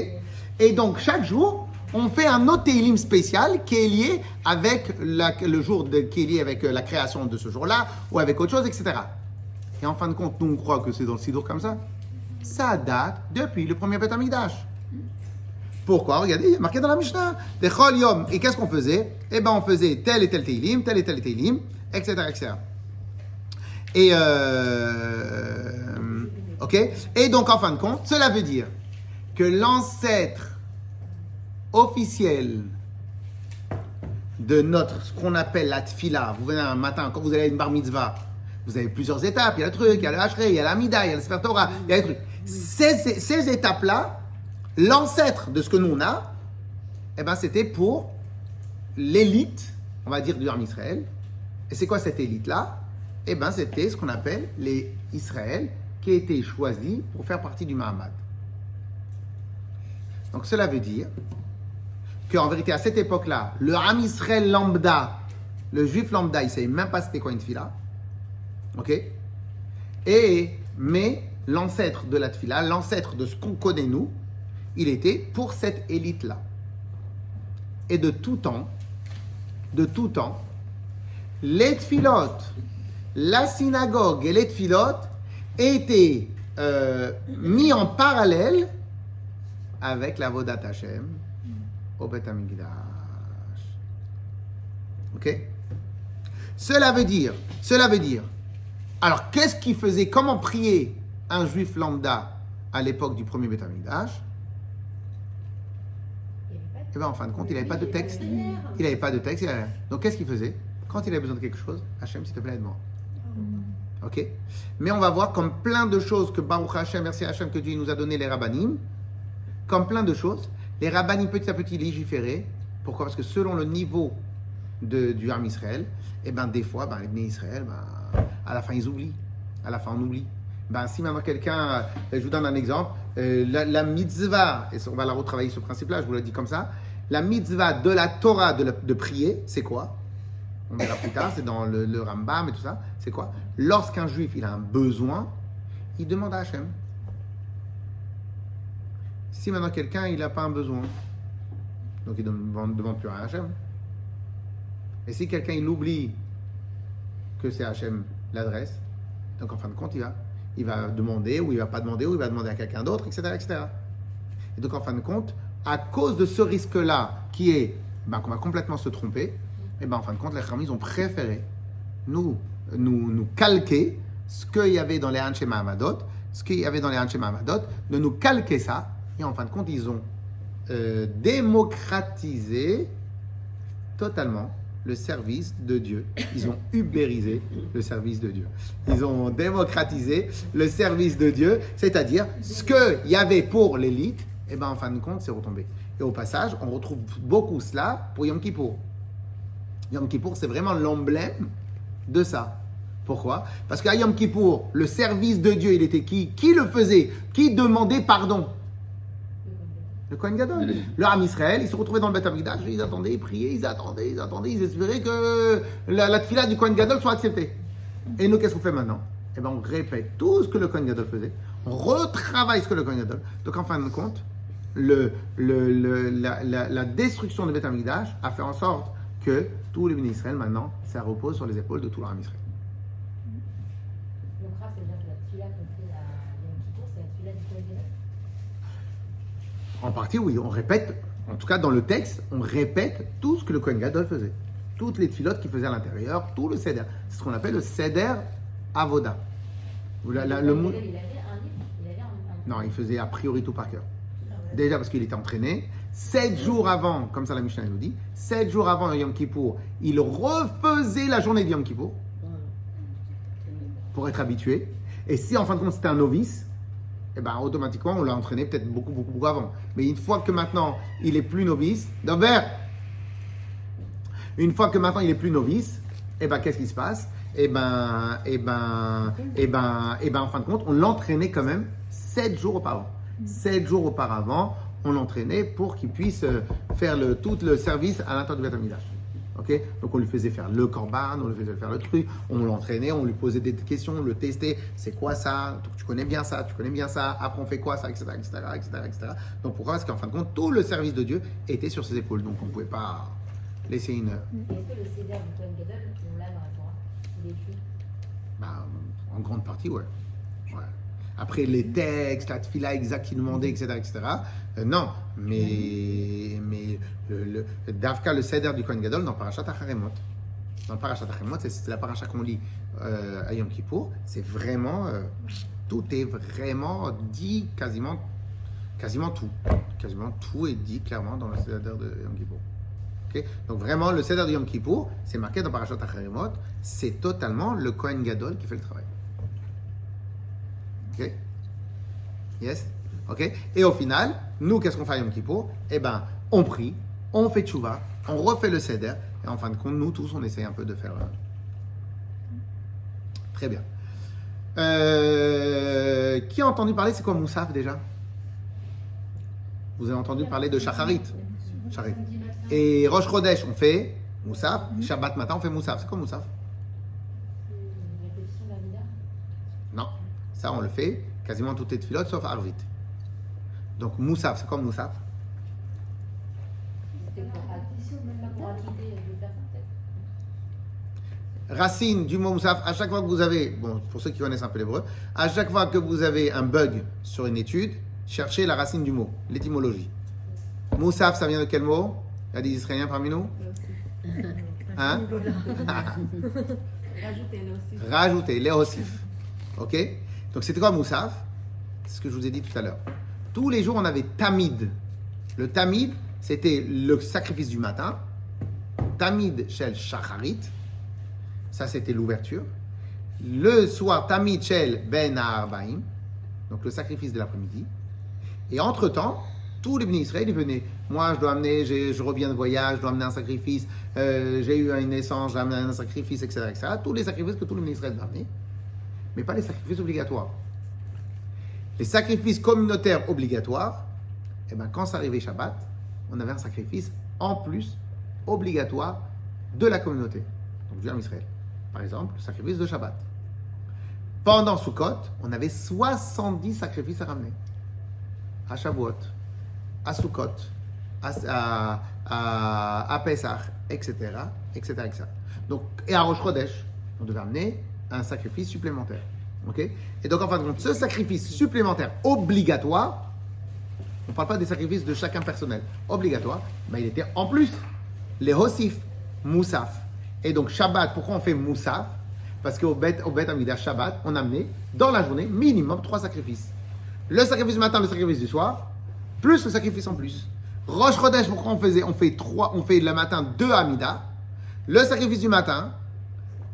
Et donc, chaque jour, on fait un autre Télim spécial qui est lié avec le jour qui est lié avec la création de ce jour-là ou avec autre chose, etc. Et en fin de compte, nous, on croit que c'est dans le Sidour comme ça. Ça date depuis le premier Beth Amikdash. Pourquoi? Regardez, il y a marqué dans la Mishnah. Dechol Yom. Et qu'est-ce qu'on faisait? Eh bien, on faisait tel et tel Télim, tel et tel Télim, etc., etc. Et, ok? Et donc, en fin de compte, cela veut dire que l'ancêtre officiel de notre, ce qu'on appelle la tfila, vous venez un matin, quand vous allez à une bar mitzvah, vous avez plusieurs étapes, il y a le truc, il y a le hachrei, il y a la mida, il y a le sefer Torah, il y a les trucs. Ces étapes-là, l'ancêtre de ce que nous on a, eh ben, c'était pour l'élite, on va dire, du Ham Israël. Et c'est quoi cette élite-là? Eh ben, c'était ce qu'on appelle les Israël qui étaient choisis pour faire partie du Mahamad. Donc cela veut dire qu'en vérité, à cette époque-là, le Ham Israël lambda, le juif lambda, il ne savait même pas c'était quoi une tfila. Ok? Mais l'ancêtre de la tfila, l'ancêtre de ce qu'on connaît nous, il était pour cette élite-là. Et de tout temps, les tfilotes, la synagogue et les tfilotes étaient mis en parallèle avec la Vodat Hashem au Beth Amikdash. Ok? Cela veut dire, alors qu'est-ce qu'il faisait, comment prier un juif lambda à l'époque du premier Beth Amikdash? Et bien en fin de compte, il n'avait pas de texte. Donc qu'est-ce qu'il faisait? Quand il avait besoin de quelque chose, Hachem, s'il te plaît, aide-moi. Ok? Mais on va voir comme plein de choses que Baruch Hashem, merci Hachem, que Dieu nous a donné les rabbanim, comme plein de choses, les rabbanim petit à petit légiféraient. Pourquoi? Parce que selon le niveau du Ham Israël, et ben des fois, les Bnei Israël, à la fin ils oublient. À la fin on oublie. Si maintenant quelqu'un, je vous donne un exemple, la mitzvah, et on va la retravailler ce principe-là, je vous l'ai dit comme ça, la mitzvah de la Torah de prier, c'est quoi? On verra plus tard, c'est dans le Rambam et tout ça, c'est quoi? Lorsqu'un juif il a un besoin, il demande à Hachem. Si maintenant quelqu'un il n'a pas un besoin, donc il ne demande plus à Hachem. Et si quelqu'un il oublie que c'est Hachem l'adresse, donc en fin de compte il va demander, ou il va pas demander, ou il va demander à quelqu'un d'autre, etc., etc. Et donc en fin de compte, à cause de ce risque-là, qui est qu'on va complètement se tromper, et en fin de compte, les Chachamim, ils ont préféré nous calquer ce qu'il y avait dans les Anshe Mahamadot, de nous calquer ça, et en fin de compte, ils ont démocratisé totalement le service de Dieu. Ils ont ubérisé le service de Dieu. Ils ont démocratisé le service de Dieu, c'est-à-dire ce qu'il y avait pour l'élite, et en fin de compte, c'est retombé. Et au passage, on retrouve beaucoup cela pour Yom Kippour. Yom Kippour, c'est vraiment l'emblème de ça. Pourquoi? Parce qu'à Yom Kippour, le service de Dieu, il était qui? Qui le faisait? Qui demandait pardon? Le Kohen Gadol. Le Ham Israël, ils se retrouvaient dans le Beth Amikdash, ils attendaient, ils priaient, ils espéraient que la tfila du Kohen Gadol soit acceptée. Et nous, qu'est-ce qu'on fait maintenant? On répète tout ce que le Kohen Gadol faisait, on retravaille ce que le Kohen Gadol. Donc en fin de compte, la destruction du Beth Amikdash a fait en sorte que tous les bénis Israël, maintenant, ça repose sur les épaules de tout le Ham Israël. Donc, ça veut dire que la tfila qu'on fait à Yom Kippour, c'est la tfila du Kohen Gadol? En partie, oui, on répète, en tout cas dans le texte, on répète tout ce que le Kohen Gadol faisait. Toutes les tfilotes qu'il faisait à l'intérieur, tout le seder. C'est ce qu'on appelle le seder avoda. Il avait un livre, Non, il faisait a priori tout par cœur. Déjà parce qu'il était entraîné. 7 jours avant, comme ça la Mishnah nous dit, 7 jours avant Yom Kippour, il refaisait la journée de Yom Kippour pour être habitué. Et si en fin de compte c'était un novice, automatiquement on l'a entraîné peut-être beaucoup avant. Mais une fois que maintenant il est plus novice, qu'est-ce qui se passe? En fin de compte, on l'entraînait quand même 7 jours auparavant. 7 jours auparavant, on l'entraînait pour qu'il puisse faire tout le service à l'intérieur du Beth Amikdash. Ok, donc on lui faisait faire le corban, on lui faisait faire le truc, on l'entraînait, on lui posait des questions, on le testait, c'est quoi ça, donc, tu connais bien ça, après on fait quoi ça, etc. Donc pourquoi? Parce qu'en fin de compte, tout le service de Dieu était sur ses épaules, donc on ne pouvait pas laisser une... Et est-ce que le Seder du Kohen Gadol, on l'a dans la Torah? Il est écrit? Bah, en grande partie, ouais. Après les textes, la tfila exacte qu'il demandait, etc. Non, mais Davka, le Seder du Kohen Gadol, dans Parashat Acharemot. Dans Parashat Acharemot, c'est la paracha qu'on lit à Yom Kippour. C'est vraiment, tout est vraiment dit, quasiment tout. Quasiment tout est dit clairement dans le Seder de Yom Kippour. Okay? Donc vraiment, le Seder de Yom Kippour, c'est marqué dans Parashat Acharemot, c'est totalement le Kohen Gadol qui fait le travail. Ok? Yes? Ok? Et au final, nous, qu'est-ce qu'on fait à Yom Kippour? Eh bien, on prie, on fait tchouva, on refait le seder, et en fin de compte, nous tous, on essaye un peu de faire... Très bien. Qui a entendu parler, c'est quoi Moussaf déjà? Vous avez entendu parler de Shacharit. Shacharit. Et Rosh Chodesh, on fait Moussaf. Shabbat matin, on fait Moussaf. C'est quoi Moussaf? La répétition de la Mida? Non. Ça, on le fait quasiment toutes les tfilotes, sauf Arvit. Donc, Moussaf, c'est quoi Moussaf? C'est pour ajouter des personnes, peut-être. Racine du mot Moussaf, à chaque fois que vous avez, bon, pour ceux qui connaissent un peu l'hébreu, à chaque fois que vous avez un bug sur une étude, cherchez la racine du mot, l'étymologie. Moussaf, ça vient de quel mot? Il y a des Israéliens parmi nous? Hein? Rajouter, léosif. Ok? Donc c'était quoi Moussaf? C'est ce que je vous ai dit tout à l'heure. Tous les jours, on avait Tamid. Le Tamid, c'était le sacrifice du matin. Tamid Shel Shacharit. Ça, c'était l'ouverture. Le soir, Tamid Shel Ben Ha'arbaim. Donc le sacrifice de l'après-midi. Et entre-temps, tous les bénis Israël, ils venaient. Moi, je dois amener, je reviens de voyage, je dois amener un sacrifice. J'ai eu une naissance, j'ai amené un sacrifice, etc., etc. Tous les sacrifices que tous les bénis Israël doivent amener. Mais pas les sacrifices obligatoires. Les sacrifices communautaires obligatoires, eh ben, quand ça arrivait Shabbat, on avait un sacrifice en plus obligatoire de la communauté, donc du Ham Israël. Par exemple, le sacrifice de Shabbat. Pendant Sukkot, on avait 70 sacrifices à ramener. À Shavuot, à Sukkot, à Pesach, etc., etc. Donc, et à Rosh Chodesh, on devait amener un sacrifice supplémentaire. Okay? Et donc, en fin de compte, ce sacrifice supplémentaire obligatoire, on ne parle pas des sacrifices de chacun personnel, obligatoire, ben, il était en plus. Les Hosif, Moussaf. Et donc, Shabbat, pourquoi on fait Moussaf? Parce qu'au Bet Amidah Shabbat, on amenait dans la journée minimum 3 sacrifices. Le sacrifice du matin, le sacrifice du soir, plus le sacrifice en plus. Rosh Chodesh, pourquoi on fait le matin 2 Amidah, le sacrifice du matin,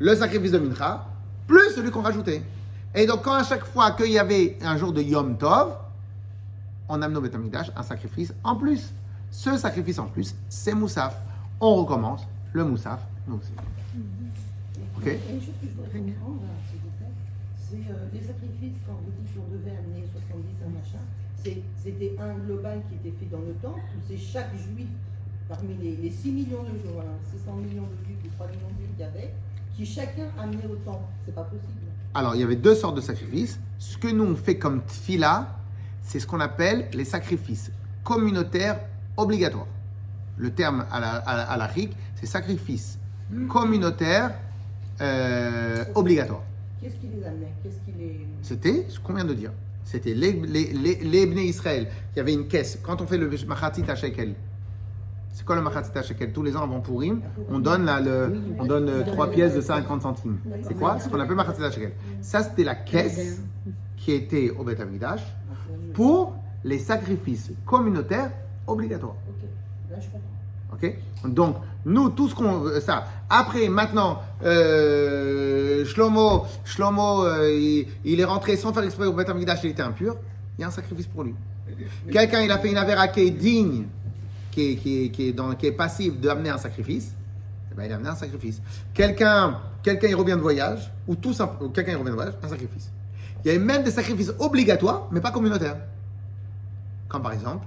le sacrifice de Mincha, plus celui qu'on rajoutait. Et donc, quand à chaque fois qu'il y avait un jour de Yom Tov, on amenait au Bet Amikdash un sacrifice en plus. Ce sacrifice en plus, c'est Moussaf. On recommence le Moussaf, nous aussi. Ok? Et une chose que je voudrais comprendre, s'il vous plaît, c'est les sacrifices, quand vous dites qu'on devait amener 70, un machin, c'était un global qui était fait dans le temple, ou c'est chaque juif, parmi les 6 millions de juifs, voilà, 600 millions de juifs ou 3 millions de juifs qu'il y avait, qui chacun amenait au temple? C'est pas possible. Alors, il y avait 2 sortes de sacrifices. Ce que nous, on fait comme tfila, c'est ce qu'on appelle les sacrifices communautaires obligatoires. Le terme à la RIC, c'est sacrifice communautaire obligatoire. Qu'est-ce qui les amenait? C'était ce qu'on vient de dire. C'était les Bnei Israël. Il y avait une caisse. Quand on fait le Machatzit HaShekel, c'est quoi le Machatzit HaShekel? Tous les ans avant Purim, on donne 3 pièces de 50 centimes. C'est quoi? C'est ce qu'on appelle Machatzit HaShekel. Ça, c'était la caisse qui était au Bet Amikdash pour les sacrifices communautaires obligatoires. Ok, là je comprends. Ok? Donc, nous, tout ce qu'on... ça. Après, maintenant, Shlomo, il est rentré sans faire exprès au Bet Amikdash, il était impur. Il y a un sacrifice pour lui. Quelqu'un, il a fait une avéra qui est digne, qui est passible d'amener un sacrifice. Eh ben, il a amené un sacrifice. Quelqu'un, il revient de voyage, ou quelqu'un, il revient de voyage, un sacrifice. Il y avait même des sacrifices obligatoires, mais pas communautaires. Comme par exemple,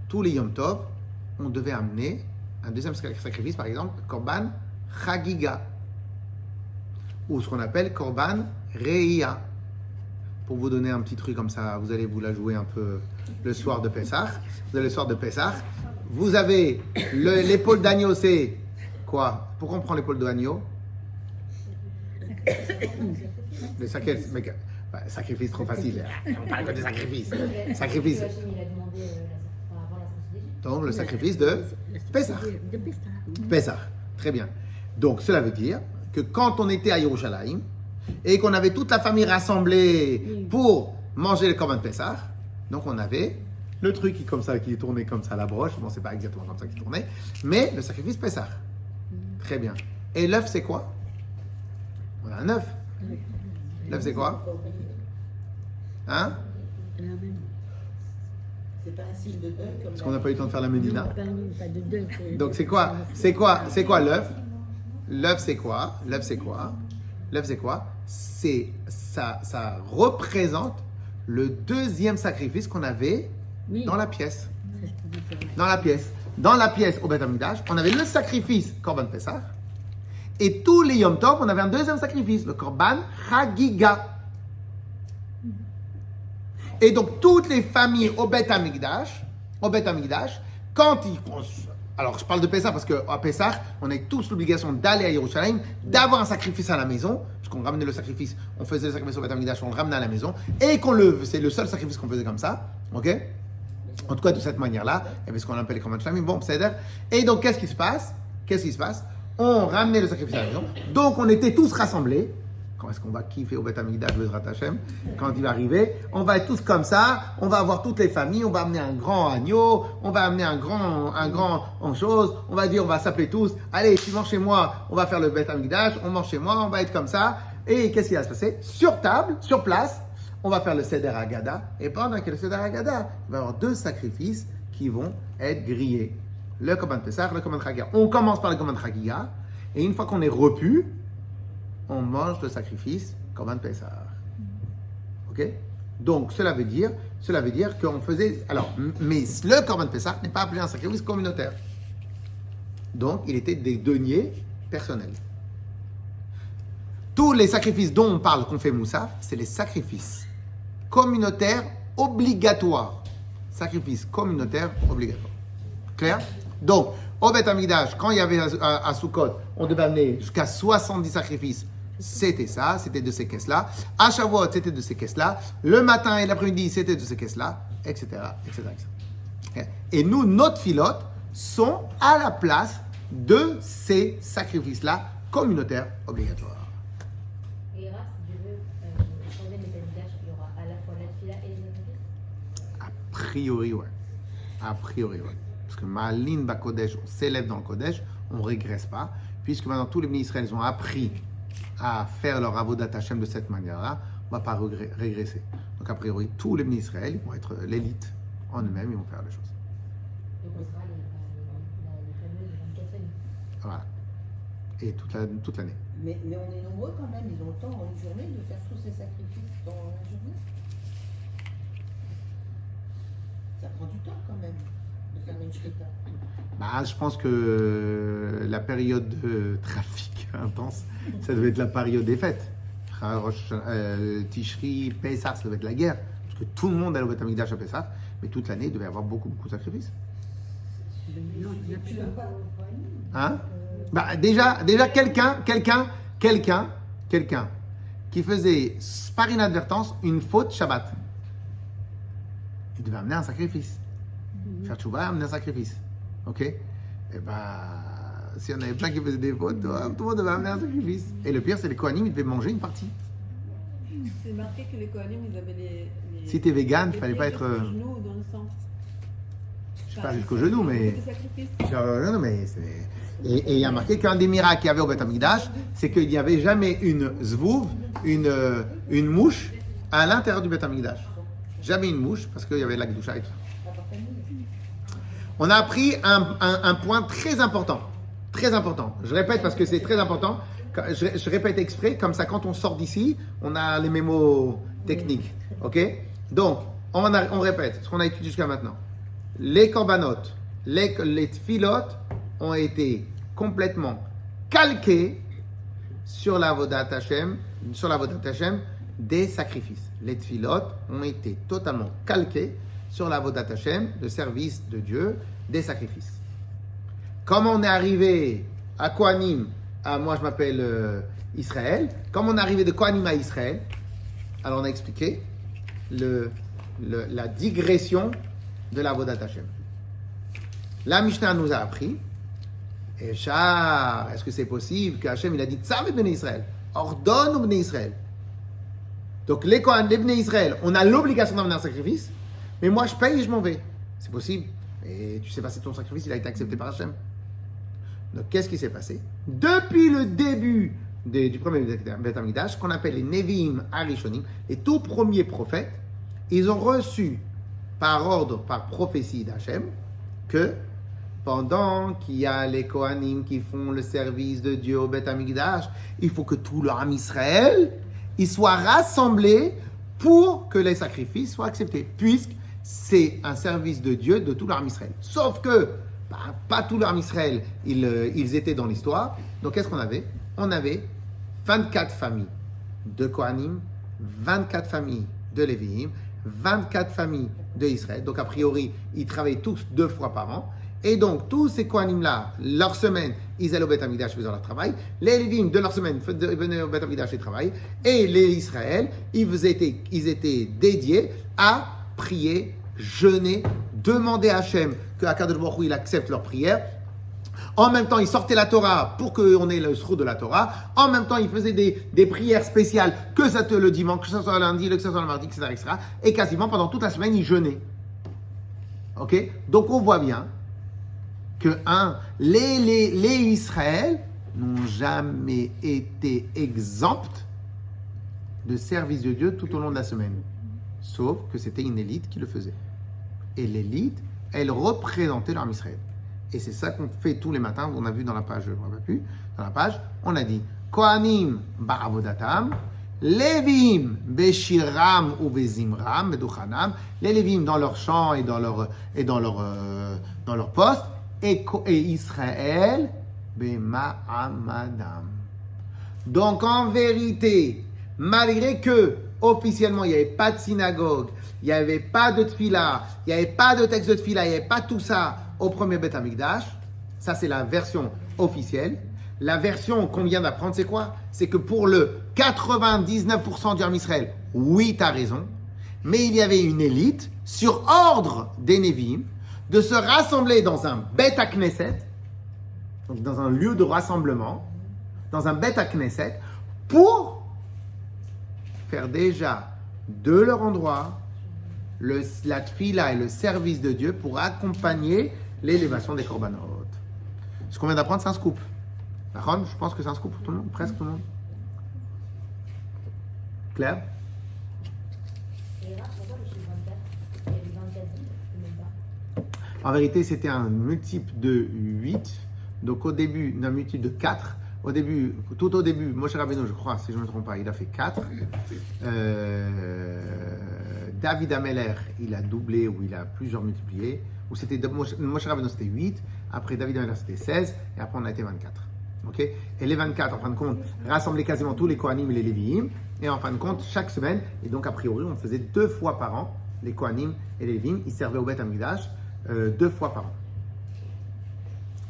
tous les Yom Tov, on devait amener un deuxième sacrifice, par exemple, Korban Chagiga, ou ce qu'on appelle Korban Reia. Pour vous donner un petit truc comme ça, vous allez vous la jouer un peu le soir de Pessah. Vous avez le soir de Pessah. Vous avez l'épaule d'agneau, c'est quoi? Pourquoi on prend l'épaule d'agneau? Le sacrifice trop facile. On parle que de sacrifice. Sacrifice. Il a demandé avant la sortie d'Égypte. Donc le sacrifice de Pessah. De Pessah. Pessah. Très bien. Donc cela veut dire que quand on était à Yerushalayim et qu'on avait toute la famille rassemblée pour manger le Korban Pessah, donc on avait le truc qui tournait comme ça à la broche. Bon, c'est pas exactement comme ça qu'il tournait, mais le sacrifice Pessah. Très bien. Et l'œuf, c'est quoi? On a un œuf. L'œuf, c'est quoi? Hein? C'est pas un signe de deuil comme Parce qu'on n'a pas eu le temps de faire la médina. Pas de deux. Donc c'est quoi l'œuf? L'œuf, c'est quoi? L'œuf, c'est quoi? L'œuf, c'est quoi? Ça représente le deuxième sacrifice qu'on avait dans la pièce. Dans la pièce au Beth Amikdash, on avait le sacrifice Korban Pessah. Et tous les Yom Tov, on avait un deuxième sacrifice, le Korban Chagiga. Et donc, toutes les familles au Beth Amikdash, quand ils... Alors, je parle de Pessah parce qu'à Pessah, on a tous l'obligation d'aller à Yerushalayim, d'avoir un sacrifice à la maison, parce qu'on ramenait le sacrifice, on faisait le sacrifice au Beth Amikdash, on le ramenait à la maison, et c'est le seul sacrifice qu'on faisait comme ça, ok? En tout cas, de cette manière-là, et parce qu'on appelle les Korban Shlamim, bon, c'est-à-dire. Et donc, qu'est-ce qui se passe? On ramenait le sacrifice à la maison, donc on était tous rassemblés. Quand est-ce qu'on va kiffer au Beth Amikdash, Bezrat Hashem, quand il va arriver? On va être tous comme ça, on va avoir toutes les familles, on va amener un grand agneau, on va amener un grand en chose, on va dire, on va s'appeler tous, allez, tu manges chez moi, on va faire le Beth Amikdash, on mange chez moi, on va être comme ça. Et qu'est-ce qui va se passer? Sur table, sur place, on va faire le Seder Haggadah, et pendant que le Seder Haggadah, il va y avoir deux sacrifices qui vont être grillés. Le Korban Pessah, le Korban Chagiga. On commence par le Korban Chagiga, et une fois qu'on est repu, on mange le sacrifice Korban Pessah. Ok? Donc, cela veut dire qu'on faisait... Alors, mais le Korban Pessah n'est pas appelé un sacrifice communautaire. Donc, il était des deniers personnels. Tous les sacrifices dont on parle, qu'on fait Moussaf, c'est les sacrifices communautaires obligatoires. Sacrifices communautaires obligatoires. Clair? Donc, au Beth Amikdash, quand il y avait à Sukkot, on devait amener jusqu'à 70 sacrifices. C'était ça, c'était de ces caisses-là. À Shavuot, c'était de ces caisses-là. Le matin et l'après-midi, c'était de ces caisses-là, etc., etc., etc. Et nous, notre filote, sont à la place de ces sacrifices-là communautaires obligatoires. Et Raph, si tu veux changer le Amikdash, il y aura à la fois la tefila et les sacrifices? A priori, ouais. A priori, ouais. Parce que Ma'alin Bakodesh, on s'élève dans le Kodesh, on ne régresse pas, puisque maintenant tous les bénis Israël ont appris à faire leur avodat Hashem de cette manière-là, on ne va pas régresser. Donc a priori, tous les bénis Israël vont être l'élite en eux-mêmes, ils vont faire les choses. Donc on sera les fameuses 24 semaines. Voilà. Et toute l'année. Mais on est nombreux quand même, ils ont le temps en une journée de faire tous ces sacrifices dans la journée. Ça prend du temps quand même de faire une shrita. Bah, je pense que la période de trafic intense, ça devait être la période des fêtes. Tishri, Pessah, ça devait être la guerre. Parce que tout le monde allait au Beth Amikdash à Pessah, mais toute l'année, il devait y avoir beaucoup de sacrifices. Hein? Bah, déjà quelqu'un qui faisait par inadvertance une faute Shabbat, il devait amener un sacrifice. Faire tchouva, amener un sacrifice. Ok? Et s'il y en avait plein qui faisaient des fautes, tout le monde devait amener un sacrifice. Et le pire, c'est les Kohanim, ils devaient manger une partie. C'est marqué que les Kohanim, ils avaient les Si t'es vegan, les fallait pas pieds être. jusqu'au genou dans le sang. Je sais pas jusqu'au genou, mais. Des sacrifices. Non, mais c'est. Et il y a marqué qu'un des miracles qu'il y avait au Beth Amikdash, c'est qu'il n'y avait jamais une zvouv, une mouche, à l'intérieur du Beth Amikdash. Jamais une mouche, parce qu'il y avait la Kedusha et tout. On a appris un point très important. Très important. Je répète parce que c'est très important. Je répète exprès, comme ça, quand on sort d'ici, on a les mémos techniques. Ok? Donc, on répète ce qu'on a étudié jusqu'à maintenant. Les korbanot, les tfilot, ont été complètement calqués sur la Avodat Hashem, des sacrifices. Les tfilot ont été totalement calqués sur la Avodat Hashem, le service de Dieu, des sacrifices. Comme on est arrivé à Kohanim, moi je m'appelle Israël, comme on est arrivé de Kohanim à Israël, alors on a expliqué la digression de la Avodat Hashem. La Mishnah nous a appris, et Char, est-ce que c'est possible que Hashem il a dit Tzav et Bnei Israël, ordonne aux Bnei Israël. Donc les Kohanim, les Bnei Israël, on a l'obligation d'amener un sacrifice, mais moi je paye et je m'en vais. C'est possible. Et tu sais pas si ton sacrifice il a été accepté par Hashem. Donc qu'est-ce qui s'est passé? Depuis le début du premier Beth Amikdash, qu'on appelle les Nevi'im Arishonim, les tout premiers prophètes, ils ont reçu par ordre, par prophétie d'Hachem, que pendant qu'il y a les Kohanim qui font le service de Dieu au Beth Amikdash, il faut que tout le Ham Israël ils soient rassemblés pour que les sacrifices soient acceptés, puisque c'est un service de Dieu de tout le Ham Israël. Sauf que pas tout le Ham Israël, ils étaient dans l'histoire. Donc qu'est-ce qu'on avait? On avait 24 familles de Kohanim, 24 familles de Lévi'im, 24 familles de Israël. Donc a priori, ils travaillaient tous 2 fois par an. Et donc, tous ces Kohanim-là, leur semaine, ils allaient au Beth Amikdash, faisaient leur travail. Les Lévi'im, de leur semaine, venaient au Beth Amikdash et travaillaient. Et les Israël, ils étaient dédiés à prier, jeûner, demander à Hachem que Akadosh Baruch Hu, il accepte leur prière. En même temps, ils sortaient la Torah pour qu'on ait le sroud de la Torah. En même temps, ils faisaient des prières spéciales, que ça soit le dimanche, que ça soit le lundi, que ça soit le mardi, etc., etc. Et quasiment pendant toute la semaine, ils jeûnaient. Ok? Donc, on voit bien que les Israël n'ont jamais été exempts de service de Dieu tout au long de la semaine. Sauf que c'était une élite qui le faisait. Et l'élite, elle représentait l'Armée Israël. Et c'est ça qu'on fait tous les matins. On a vu dans la page, je ne me rappelle plus, dans la page, on a dit Kohanim ba'avodatam, Lévim beshiram ou bezimram, beduchanam, les Lévim dans leur chant et dans leur poste, et Israël bema'amadam. Donc en vérité, malgré que officiellement il n'y avait pas de synagogue, il n'y avait pas de tfila, il n'y avait pas de texte de tfila, il n'y avait pas tout ça au premier Beth Amikdash, ça c'est la version officielle. La version qu'on vient d'apprendre, c'est quoi? C'est que pour le 99% du Ham Israël, oui, tu as raison, mais il y avait une élite, sur ordre des Nevi'im, de se rassembler dans un Beth Knesset, donc dans un lieu de rassemblement, dans un Beth Knesset, pour faire déjà de leur endroit la tfila et le service de Dieu pour accompagner l'élévation des korbanot. Ce qu'on vient d'apprendre, c'est un scoop. D'accord? Je pense que c'est un scoop pour tout le monde, presque tout le monde. Claire? Et là, pourquoi le chiffre 24? Il y avait 24 vies, même pas. En vérité, c'était un multiple de 8. Donc au début, un multiple de 4. Tout au début, Moshe Rabbeinu, je crois, si je ne me trompe pas, il a fait 4. David Ameler, il a doublé ou il a plusieurs multipliés. Ou c'était Moshe Rabbeinu, c'était 8. Après David Ameler, c'était 16. Et après, on a été 24. Okay? Et les 24, en fin de compte, rassemblaient quasiment tous les Kohanim et les Lévi'im. Et en fin de compte, chaque semaine, et donc a priori, on faisait 2 fois par an, les Kohanim et les Lévi'im, ils servaient au Beth Amikdash 2 fois par an.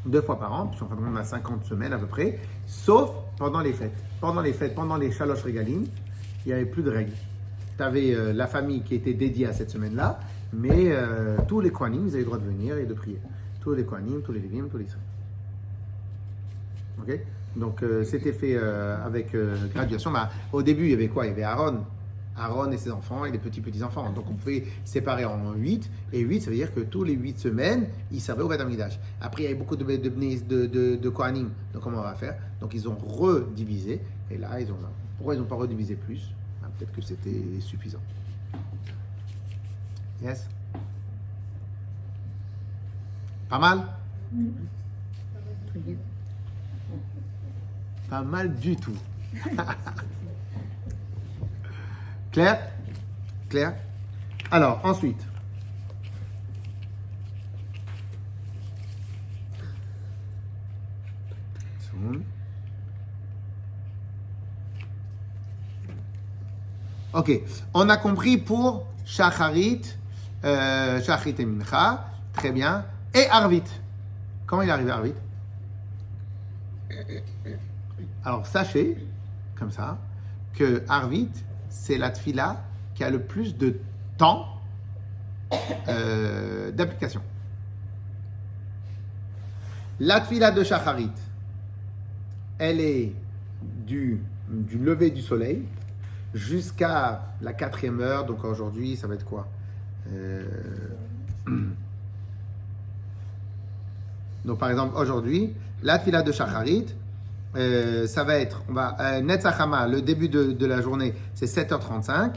2 fois par an, puisqu'en fin de compte, on a 50 semaines à peu près, sauf pendant les fêtes. Pendant les Shalosh Regalim, il n'y avait plus de règles. Tu avais la famille qui était dédiée à cette semaine-là, mais tous les Kohanim, ils avaient le droit de venir et de prier. Tous les Kohanim, tous les Lévi'im, tous les Israël. Ok? Donc c'était fait avec graduation. Au début, il y avait quoi? Il y avait Aaron et ses enfants et les petits-enfants. Donc on pouvait séparer en 8. Et 8, ça veut dire que tous les 8 semaines, ils servaient au Beth Amikdash. Après, il y avait beaucoup de Kohanim. Donc comment on va faire? Donc ils ont redivisé. Et là, pourquoi ils n'ont pas redivisé plus? Peut-être que c'était suffisant. Yes? Pas mal? Pas mal du tout. Claire? Claire? Alors, ensuite. Ok, on a compris pour Shacharit, Shachrit et Mincha, très bien. Et Arvit. Comment il est arrivé Arvit? Alors sachez, comme ça, que Arvit, c'est la tfila qui a le plus de temps d'application. La tfila de Shacharit, elle est du lever du soleil jusqu'à la 4e heure. Donc aujourd'hui, ça va être quoi? Donc par exemple, aujourd'hui, la tfila de Shacharit, ça va être, Netzachama, le début de la journée, c'est 7h35.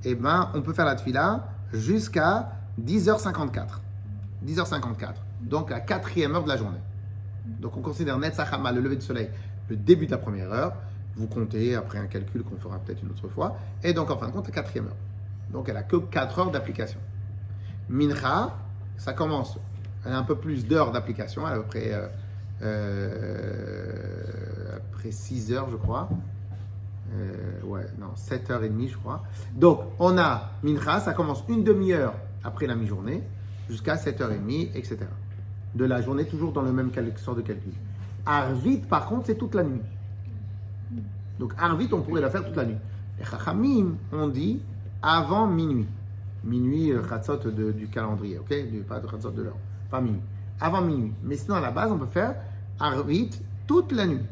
Et ben, on peut faire la tfila jusqu'à 10h54. 10h54. Donc la 4e heure de la journée. Donc on considère Netzachama, le lever du soleil, le début de la première heure. Vous comptez après un calcul qu'on fera peut-être une autre fois. Et donc en fin de compte, la 4e heure. Donc elle n'a que 4 heures d'application. Mincha, ça commence, elle a un peu plus d'heures d'application, à peu près, après 6 heures, je crois. 7h30, je crois. Donc, on a Mincha, ça commence une demi-heure après la mi-journée, jusqu'à 7h30, etc. De la journée, toujours dans le même sorte de calcul. Arvit, par contre, c'est toute la nuit. Donc, Arvit, on pourrait la faire toute la nuit. Les Chachamim, on dit avant minuit. Minuit, Chatzot du calendrier, ok? Pas de Chatzot de l'heure, pas minuit. Avant minuit. Mais sinon, à la base, on peut faire Arvit toute la nuit.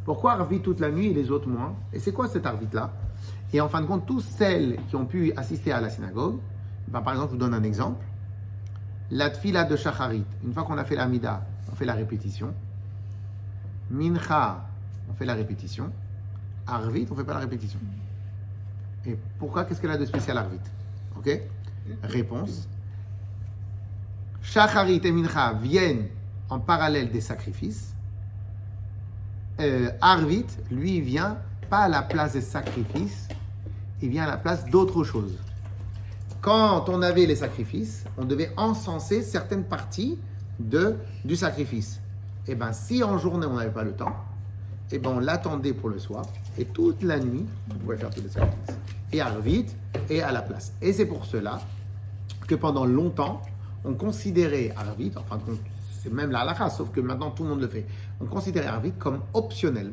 Pourquoi Arvit toute la nuit et les autres moins? Et c'est quoi cet Arvit-là? Et en fin de compte, tous celles qui ont pu assister à la synagogue, par exemple, je vous donne un exemple. La tfila de Shacharit, une fois qu'on a fait l'Amida, on fait la répétition. Mincha, on fait la répétition. Arvit, on ne fait pas la répétition. Et pourquoi? Qu'est-ce qu'elle a de spécial Arvit? Ok? Réponse. Shacharit et Mincha viennent en parallèle des sacrifices. Arvit, lui, il vient pas à la place des sacrifices, il vient à la place d'autre chose. Quand on avait les sacrifices, on devait encenser certaines parties du sacrifice. Et bien, si en journée on n'avait pas le temps, et ben on l'attendait pour le soir, et toute la nuit, on pouvait faire tous les sacrifices. Et Arvit est à la place. Et c'est pour cela que pendant longtemps, on considérait Arvit, enfin, c'est même la halakha, sauf que maintenant tout le monde le fait. On considérait Arvit comme optionnel,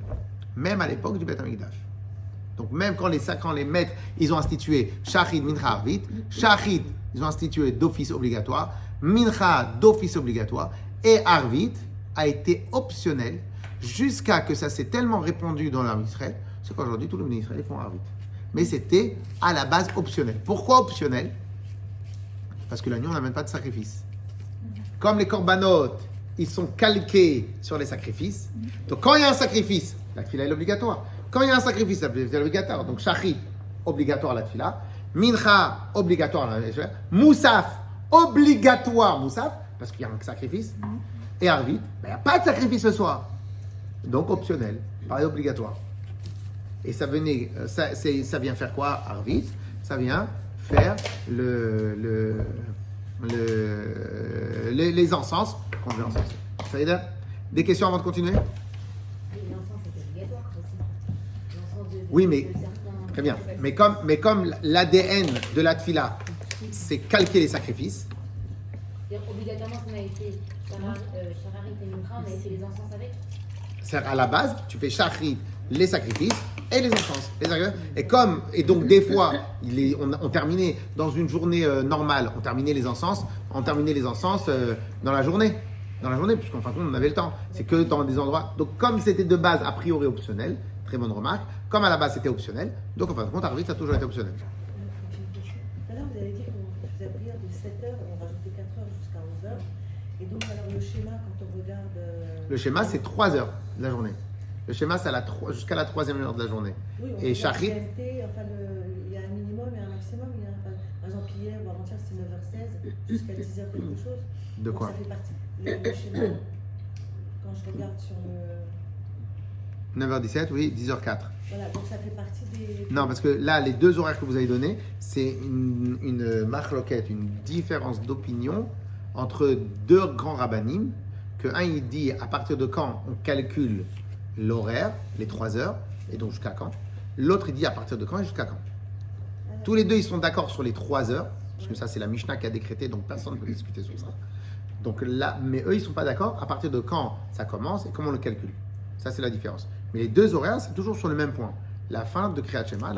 même à l'époque du Beth Amikdash. Donc même quand les maîtres, ils ont institué Shachrit, Mincha, Arvit, Shachrit, ils ont institué d'office obligatoire, Mincha, d'office obligatoire, et Arvit a été optionnel jusqu'à que ça s'est tellement répandu dans l'armée d'Israël, c'est qu'aujourd'hui tous les ministres Israël font Arvit. Mais c'était à la base optionnel. Pourquoi optionnel? Parce que la nuit on n'amène pas de sacrifice. Comme les korbanot, ils sont calqués sur les sacrifices. Donc quand il y a un sacrifice, la tfila est obligatoire. Quand il y a un sacrifice, la tfila est obligatoire. Donc shachrit, obligatoire la tfila. Mincha, obligatoire la tfila. Moussaf, obligatoire Moussaf, parce qu'il y a un sacrifice. Et Arvit, il n'y a pas de sacrifice ce soir. Donc optionnel, pareil obligatoire. Et ça vient faire quoi, Arvit? Ça vient faire les encens qu'on veut encenser. Ça veut dire des questions avant de continuer? Et l'encens est obligatoire aussi. L'encens Oui, mais de certains... très bien. Mais comme l'ADN de la tfila, c'est calquer les sacrifices. C'est-à-dire, obligatoirement, on a été Shacharit et Mincha, on a été les encens avec. C'est-à-dire à la base, tu fais shachrit, les sacrifices et les encens. Et donc des fois, on terminait dans une journée normale, on terminait les encens dans la journée. Puisqu'en fin de compte, on avait le temps. C'est que dans des endroits. Donc comme c'était de base a priori optionnel, très bonne remarque, comme à la base c'était optionnel, donc en fin de compte, Arvit, ça a toujours été optionnel. Tout à l'heure, vous avez dit qu'on faisait prière de 7h, on rajoutait 4 heures jusqu'à 11h. Et donc, alors, le schéma, quand on regarde. Le schéma, c'est 3 heures de la journée. Le schéma, c'est jusqu'à la 3e heure de la journée. Oui, on Et shachrit. enfin, il y a un minimum et un maximum. Par exemple, hier ou avant-hier, c'était 9h16 jusqu'à 10h quelque chose. De Donc, quoi? ça fait partie. Le schéma, quand je regarde sur le. 9h17, oui, 10h04. Voilà, donc ça fait partie des. Non, parce que là, les deux horaires que vous avez donnés, c'est une machloket, une différence d'opinion entre deux grands rabbanim, que un il dit à partir de quand on calcule l'horaire, les 3 heures, et donc jusqu'à quand. L'autre il dit à partir de quand et jusqu'à quand. Tous les deux, ils sont d'accord sur les 3 heures, parce que ça, c'est la Mishnah qui a décrété, donc personne ne peut discuter sur ça. Donc là, mais eux, ils ne sont pas d'accord à partir de quand ça commence et comment on le calcule. Ça, c'est la différence. Mais les deux horaires, c'est toujours sur le même point. La fin de Kriyat Shema,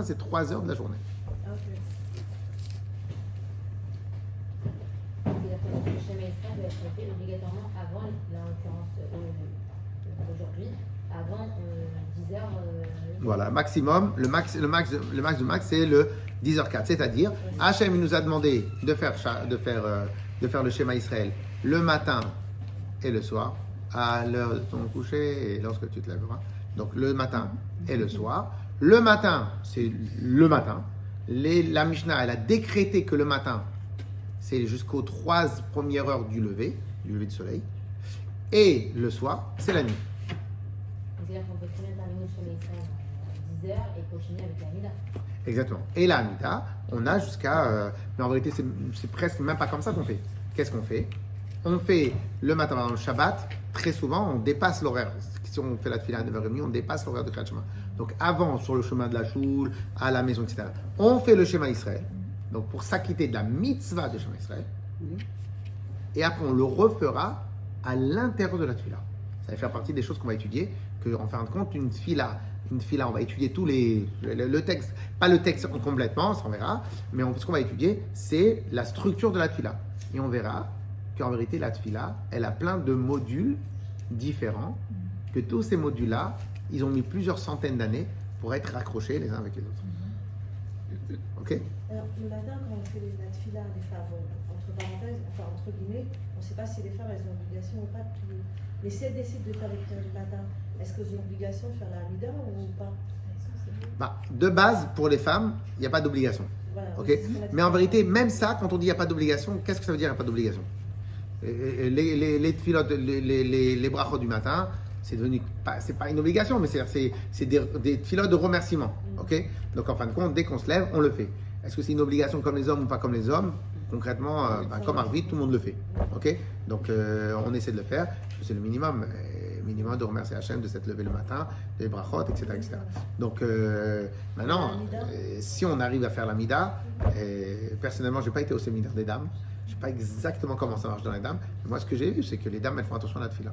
c'est 3 heures de la journée. Ah, ok. C'est-à-dire que le schéma Israël doit être fait obligatoirement avant, là en l'occurrence aujourd'hui, avant 10 heures. Voilà, maximum, le max du max, c'est le 10h04. C'est-à-dire, Hachem il nous a demandé de faire le schéma Israël le matin et le soir, à l'heure de ton coucher et lorsque tu te lèveras. Donc le matin et le soir. Le matin, c'est le matin. La Mishnah, elle a décrété que le matin, c'est jusqu'aux 3 premières heures du lever du soleil. Et le soir, c'est la nuit. C'est-à-dire qu'on peut très bien terminer le schéma Israël à 10 heures et continuer avec la Mida. Exactement. Et la Amida, on a jusqu'à... mais en vérité, c'est presque même pas comme ça qu'on fait. Qu'est-ce qu'on fait? On fait le matin, dans le Shabbat, très souvent, on dépasse l'horaire. Si on fait la tefila à 9h30, on dépasse l'horaire de Kriyat Shema. Donc avant, sur le chemin de la choule, à la maison, etc., on fait le schéma Israël. Donc pour s'acquitter de la mitzvah de schéma Israël. Et après, on le refera à l'intérieur de la tefila. Ça va faire partie des choses qu'on va étudier, qu'en fin de compte, une tefila, on va étudier tous le texte, pas le texte complètement, ça on verra, mais ce qu'on va étudier, c'est la structure de la tefila. Et on verra qu'en vérité, la tefila, elle a plein de modules différents, que tous ces modules-là, ils ont mis plusieurs centaines d'années pour être raccrochés les uns avec les autres. Ok? Alors, le matin, quand on fait la tefila des femmes, entre parenthèses, enfin entre guillemets, on ne sait pas si les femmes elles ont l'obligation ou pas de tout. Mais si elles décident de faire les prières du matin, est-ce qu'elles ont l'obligation de faire la Hamida ou pas? Bah, de base, pour les femmes, il n'y a pas d'obligation. Voilà, Ok? c'est ce qu'on a dit. Mais en vérité, même ça, quand on dit il n'y a pas d'obligation, qu'est-ce que ça veut dire il n'y a pas d'obligation? Les tefilot, les brachot du matin, c'est devenu, c'est pas une obligation, mais c'est des tefilot de remerciement. Ok? Donc en fin de compte, dès qu'on se lève, on le fait. Est-ce que c'est une obligation comme les hommes ou pas comme les hommes? Concrètement, comme Arvit, tout le monde le fait. Ok? Donc on essaie de le faire, parce que c'est le minimum de remercier Hachem de s'être levé le matin, des brachot, etc. etc. Donc maintenant, si on arrive à faire la mida, personnellement, je n'ai pas été au séminaire des dames, je ne sais pas exactement comment ça marche dans les dames, mais moi ce que j'ai vu, c'est que les dames, elles font attention à la tefila.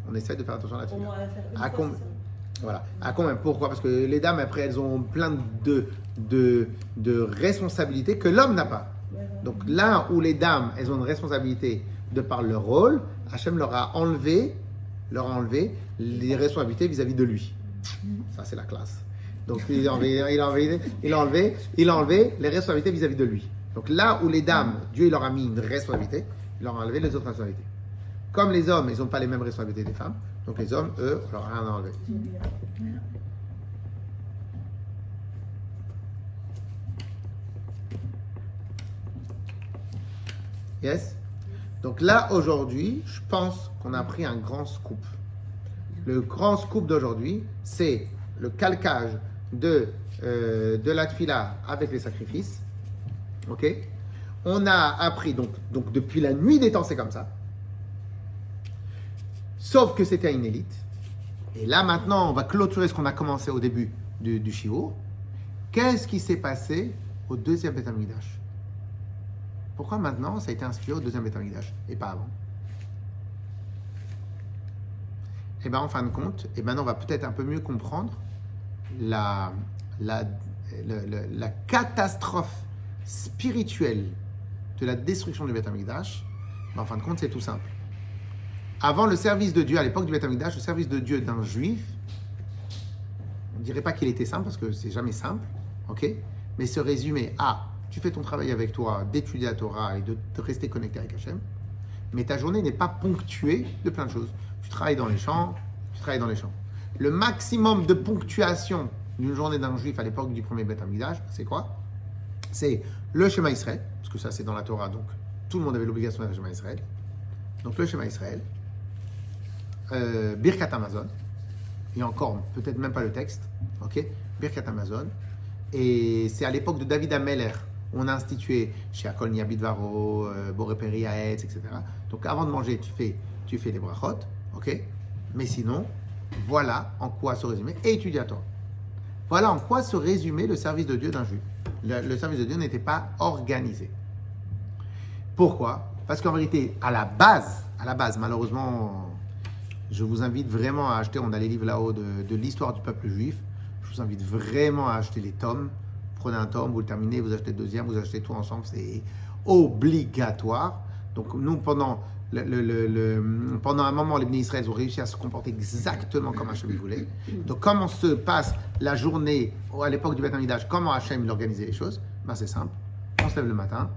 On essaie de faire attention à la Au moins, tefila. à faire une À fois, com- c'est ça. Voilà. À combien? Pourquoi? Parce que les dames, après, elles ont plein de responsabilités que l'homme n'a pas. Donc là où les dames, elles ont une responsabilité de par leur rôle, Hachem leur a enlevé les responsabilités vis-à-vis de lui. Ça, c'est la classe. Donc il a enlevé les responsabilités vis-à-vis de lui. Donc là où les dames, Dieu il leur a mis une responsabilité, il leur a enlevé les autres responsabilités. Comme les hommes, ils n'ont pas les mêmes responsabilités des femmes, donc les hommes, eux, on leur a rien enlevé. Yes? Donc là, aujourd'hui, je pense qu'on a pris un grand scoop. Le grand scoop d'aujourd'hui, c'est le calcage de la tefila avec les sacrifices. Ok? On a appris, donc depuis la nuit des temps, c'est comme ça. Sauf que c'était une élite. Et là, maintenant, on va clôturer ce qu'on a commencé au début du shiur. Qu'est-ce qui s'est passé au deuxième Beth Amikdash? Pourquoi maintenant ça a été inspiré au deuxième Beth Amikdash et pas avant? Et bien en fin de compte, et maintenant on va peut-être un peu mieux comprendre la catastrophe spirituelle de la destruction du Beth Amikdash. Ben, en fin de compte, c'est tout simple. Avant le service de Dieu, à l'époque du Beth Amikdash, le service de Dieu d'un juif, on ne dirait pas qu'il était simple parce que c'est jamais simple, ok? Mais se résumait à tu fais ton travail avec toi, d'étudier la Torah et de rester connecté avec Hachem, mais ta journée n'est pas ponctuée de plein de choses. Tu travailles dans les champs, Le maximum de ponctuation d'une journée d'un juif à l'époque du premier Beth Amikdash, c'est quoi? C'est le Shema Israël, parce que ça c'est dans la Torah, donc tout le monde avait l'obligation de faire le Shema Israël. Donc le Shema Israël, Birkat Hamazon, et encore peut-être même pas le texte, ok? Birkat Hamazon, et c'est à l'époque de David HaMelech. On a institué chez Akol Niabidvaro, Boré-Peri, Haetz, etc. Donc avant de manger, tu fais les brachot, ok? Mais sinon, voilà en quoi se résumer et étudier à toi. Voilà en quoi se résumait le service de Dieu d'un juif. Le service de Dieu n'était pas organisé. Pourquoi? Parce qu'en vérité, à la base, malheureusement, je vous invite vraiment à acheter, on a les livres là-haut de l'histoire du peuple juif. Je vous invite vraiment à acheter les tomes. Prenez un tome, vous le terminez, vous achetez le deuxième, vous achetez tout ensemble, c'est obligatoire. Donc nous, pendant un moment, les bénis Israël ont réussi à se comporter exactement comme Hachem voulait. Donc comment se passe la journée à l'époque du Beth Amikdash, comment Hachem organisait les choses? Ben, c'est simple, on se lève le matin,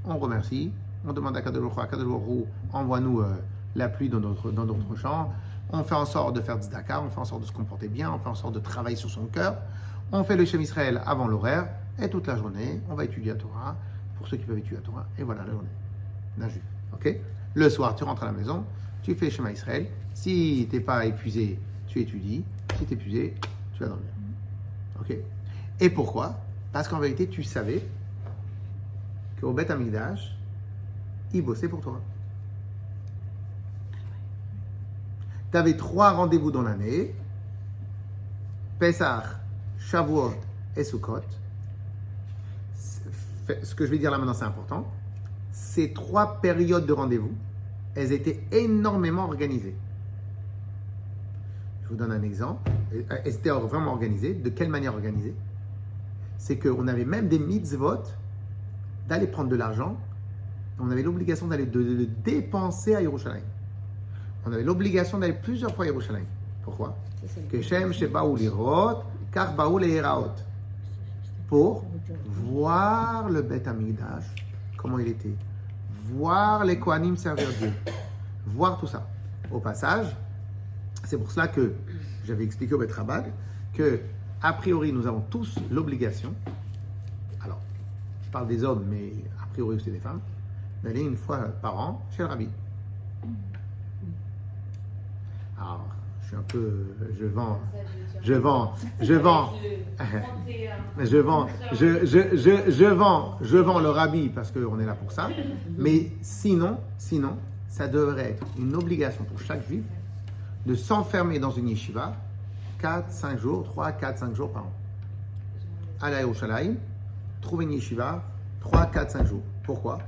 on remercie, on demande à Kadosh Baruch Hu, envoie-nous la pluie dans notre champ, on fait en sorte de faire tzedaka, on fait en sorte de se comporter bien, on fait en sorte de travailler sur son cœur, on fait le Shem Israël avant l'horaire, et toute la journée, on va étudier la Torah, pour ceux qui peuvent étudier la Torah, et voilà la journée d'un juif. Ok? Le soir, tu rentres à la maison, tu fais Shema Israël. Si tu n'es pas épuisé, tu étudies. Si tu es épuisé, tu vas dormir. Ok? Et pourquoi? Parce qu'en vérité, tu savais qu'au Beth Amikdash, il bossait pour toi. Tu avais 3 rendez-vous dans l'année: Pesach, Shavuot et Sukkot. Ce que je vais dire là maintenant, c'est important. Ces 3 périodes de rendez-vous, elles étaient énormément organisées. Je vous donne un exemple. Elles étaient vraiment organisées. De quelle manière organisées? C'est qu'on avait même des mitzvot d'aller prendre de l'argent. On avait l'obligation d'aller de le dépenser à Yerushalayim. On avait l'obligation d'aller plusieurs fois à Yerushalayim. Pourquoi? Keshem shebaou lirot, kar baou leiraot. Pour voir le Beth Amikdash, comment il était, voir les Kohanim servir Dieu, voir tout ça. Au passage, c'est pour cela que j'avais expliqué au Beth Rabbad que, a priori, nous avons tous l'obligation, alors, je parle des hommes, mais a priori aussi des femmes, d'aller une fois par an chez le Rabbi. Alors, je suis un peu, je vends le Rabbi parce qu'on est là pour ça. Mais sinon, ça devrait être une obligation pour chaque juif de s'enfermer dans une yeshiva 4-5 jours, 3-4-5 jours par an. Aller à Yerushalayim, trouver une yeshiva 3-4-5 jours. Pourquoi?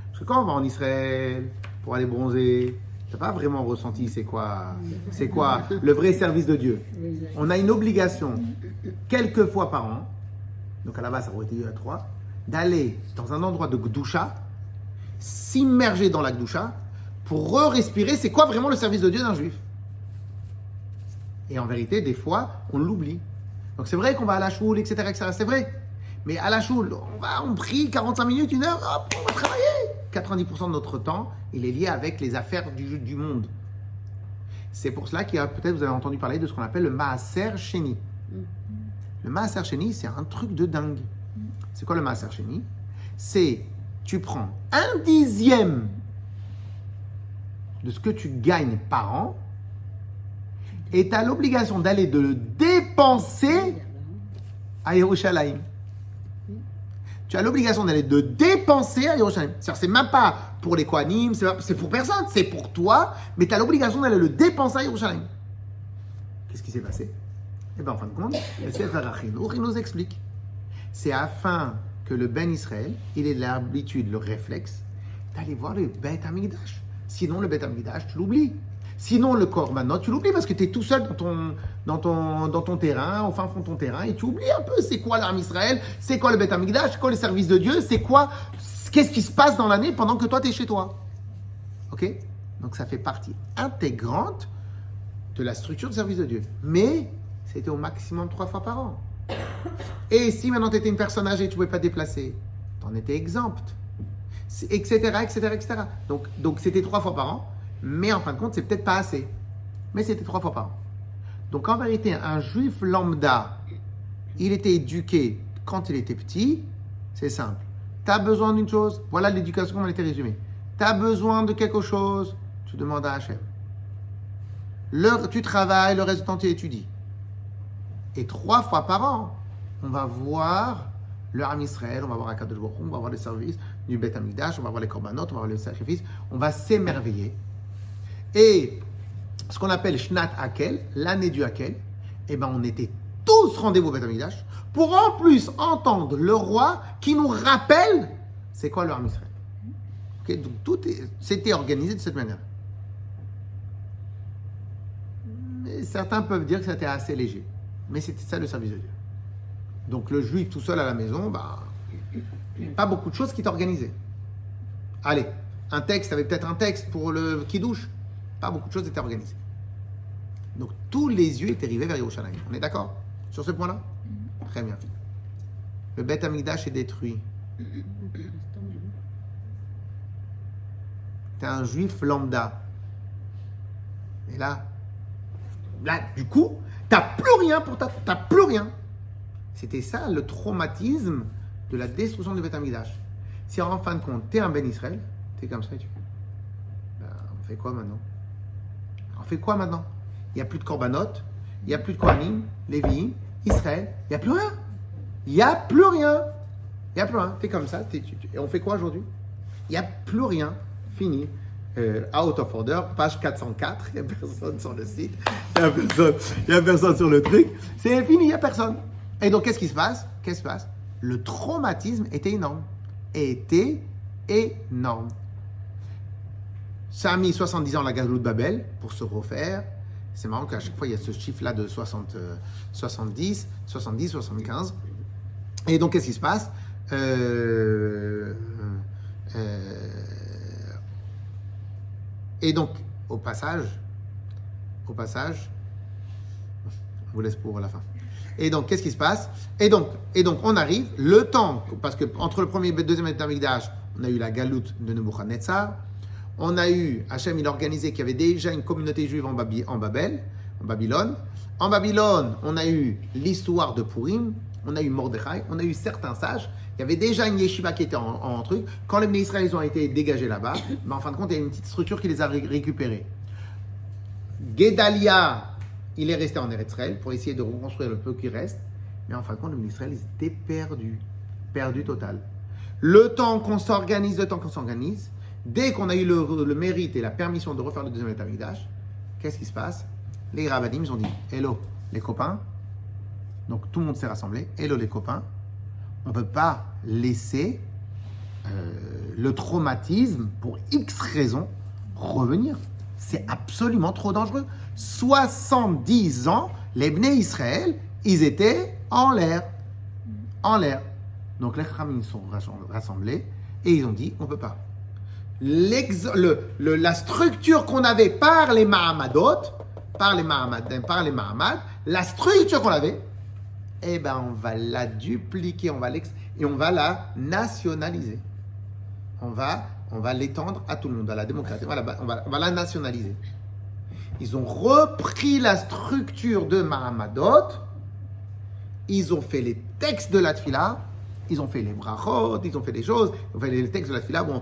Parce que quand on va en Israël pour aller bronzer, tu n'as pas vraiment ressenti c'est quoi le vrai service de Dieu. On a une obligation, quelques fois par an, donc à la base ça aurait été à 3, d'aller dans un endroit de Gdusha, s'immerger dans la Gdusha, pour re-respirer c'est quoi vraiment le service de Dieu d'un juif. Et en vérité, des fois, on l'oublie. Donc c'est vrai qu'on va à la choule, etc., c'est vrai. Mais à la choule, on prie 45 minutes, 1 heure, hop, on va travailler. 90% de notre temps, il est lié avec les affaires du monde. C'est pour cela qu'il y a, peut-être vous avez entendu parler de ce qu'on appelle le Maaser Sheni. Le Maaser Sheni, c'est un truc de dingue. C'est quoi le Maaser Sheni? C'est, tu prends 1/10 de ce que tu gagnes par an et tu as l'obligation d'aller de le dépenser à Yerushalayim. Tu as l'obligation d'aller de dépenser à Yerushalayim. C'est-à-dire, c'est même pas pour les Kohanim, c'est pour personne, c'est pour toi, mais tu as l'obligation d'aller le dépenser à Yerushalayim. Qu'est-ce qui s'est passé? Eh bien, en fin de compte, le Sefer HaChinuch, il nous explique. C'est afin que le Ben Israël, il ait l'habitude, le réflexe, d'aller voir le Beth Amikdash. Sinon, le Beth Amikdash, tu l'oublies. Sinon, le Korbanot, tu l'oublies parce que tu es tout seul dans ton terrain, au fin fond de ton terrain, et tu oublies un peu c'est quoi l'Arme Israël, c'est quoi le Beth Amikdash, c'est quoi le service de Dieu, qu'est-ce qui se passe dans l'année pendant que toi, tu es chez toi. Ok? Donc, ça fait partie intégrante de la structure du service de Dieu. Mais, c'était au maximum 3 fois par an. Et si maintenant, tu étais une personne âgée, tu ne pouvais pas te déplacer, tu en étais exempte, etc., etc., etc. Donc, c'était 3 fois par an. Mais en fin de compte, c'est peut-être pas assez. Mais c'était 3 fois par an. Donc en vérité, un juif lambda, il était éduqué quand il était petit, c'est simple. Tu as besoin d'une chose, voilà l'éducation comme elle était résumée. Tu as besoin de quelque chose, tu demandes à Hachem. Tu travailles, le reste du temps tu étudies. Et 3 fois par an, on va voir le Ham Israël, on va voir Akadosh Baruch Hu, on va voir les services du Beth Amikdash, on va voir les korbanot, on va voir les sacrifices, on va s'émerveiller. Et ce qu'on appelle Shnat Hakel, l'année du Hakel, eh ben on était tous tous rendez-vous au Beth Amikdash pour en plus entendre le roi qui nous rappelle c'est quoi le Ham Israël. Ok, donc c'était organisé de cette manière. Mais certains peuvent dire que c'était assez léger, mais c'était ça le service de Dieu. Donc le juif tout seul à la maison, pas beaucoup de choses qui étaient organisées. Allez, un texte, avait peut-être un texte pour le kidouche, pas beaucoup de choses étaient organisées. Donc tous les yeux étaient rivés vers Yerushalayim. On est d'accord sur ce point-là? Très bien. Le Beth Amikdash est détruit. T'es un juif lambda. Et là, du coup, t'as plus rien t'as plus rien. C'était ça le traumatisme de la destruction du Beth Amikdash. Si en fin de compte, t'es un Ben Israël, t'es comme ça et tu on fait quoi maintenant? Il n'y a plus de Korbanot, il n'y a plus de Kohanim, Lévi'im, Israël, il n'y a plus rien. Il n'y a plus rien. T'es comme ça. Et on fait quoi aujourd'hui? Il n'y a plus rien. Fini. Out of order, page 404. Il n'y a personne sur le site. Il n'y a personne sur le truc. C'est fini, il n'y a personne. Et donc, qu'est-ce qui se passe? Le traumatisme était énorme. Ça a mis 70 ans la Galoute de Babel pour se refaire. C'est marrant qu'à chaque fois, il y a ce chiffre-là de 70, 75. Et donc, qu'est-ce qui se passe? Et donc, au passage, on vous laisse pour la fin. Et donc, qu'est-ce qui se passe? Et donc, on arrive, le temps, parce que entre le premier et le deuxième Beth Amikdash, on a eu la galoute de Nebuchadnezzar. On a eu, Hachem, il a organisé qu'il y avait déjà une communauté juive en Babylone. En Babylone, on a eu l'histoire de Purim, on a eu Mordechai, on a eu certains sages. Il y avait déjà une yeshiva qui était en truc. Quand les Israéliens ont été dégagés là-bas, en fin de compte, il y a une petite structure qui les a récupérés. Guédalia, il est resté en Eretz Israël pour essayer de reconstruire le peu qui reste. Mais en fin de compte, les Israéliens étaient perdus total. Le temps qu'on s'organise, dès qu'on a eu le mérite et la permission de refaire le deuxième Beth Amikdash, qu'est-ce qui se passe? Les rabbinim, ils ont dit, hello les copains, donc tout le monde s'est rassemblé, hello les copains, on ne peut pas laisser le traumatisme, pour X raisons, revenir. C'est absolument trop dangereux. 70 ans, les Bnei Israël, ils étaient en l'air. Donc les Khamim sont rassemblés et ils ont dit, on ne peut pas. La structure qu'on avait par les Mahamadot, par les Mahamad, la structure qu'on avait, on va la dupliquer, et on va la nationaliser. On va l'étendre à tout le monde, à la démocratie. On va la nationaliser. Ils ont repris la structure de Mahamadot, ils ont fait les textes de la Tfila, ils ont fait les brachot, ils ont fait des choses, ils ont fait les textes de la Tfila. Bon,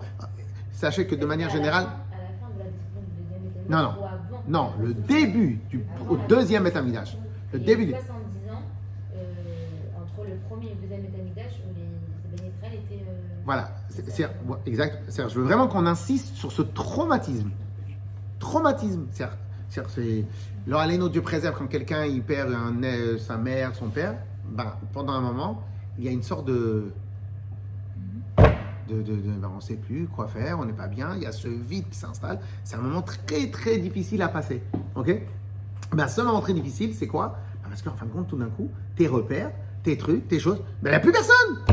sachez que de manière générale... À la fin de la discipline du deuxième Beth Amikdash Non, le début du deuxième Beth Amikdash. Le début. 70 ans entre le premier et le deuxième Beth Amikdash où les Bnei Israël étaient... Voilà, exact. Je veux vraiment qu'on insiste sur ce traumatisme. C'est alors allez, Dieu préserve quand quelqu'un il perd sa mère, son père. Pendant un moment, il y a une sorte de on ne sait plus quoi faire, on n'est pas bien, il y a ce vide qui s'installe. C'est un moment très très difficile à passer. Ok? Ce moment très difficile, c'est quoi? Parce qu'en fin de compte, tout d'un coup, tes repères, tes trucs, tes choses, il n'y a plus personne.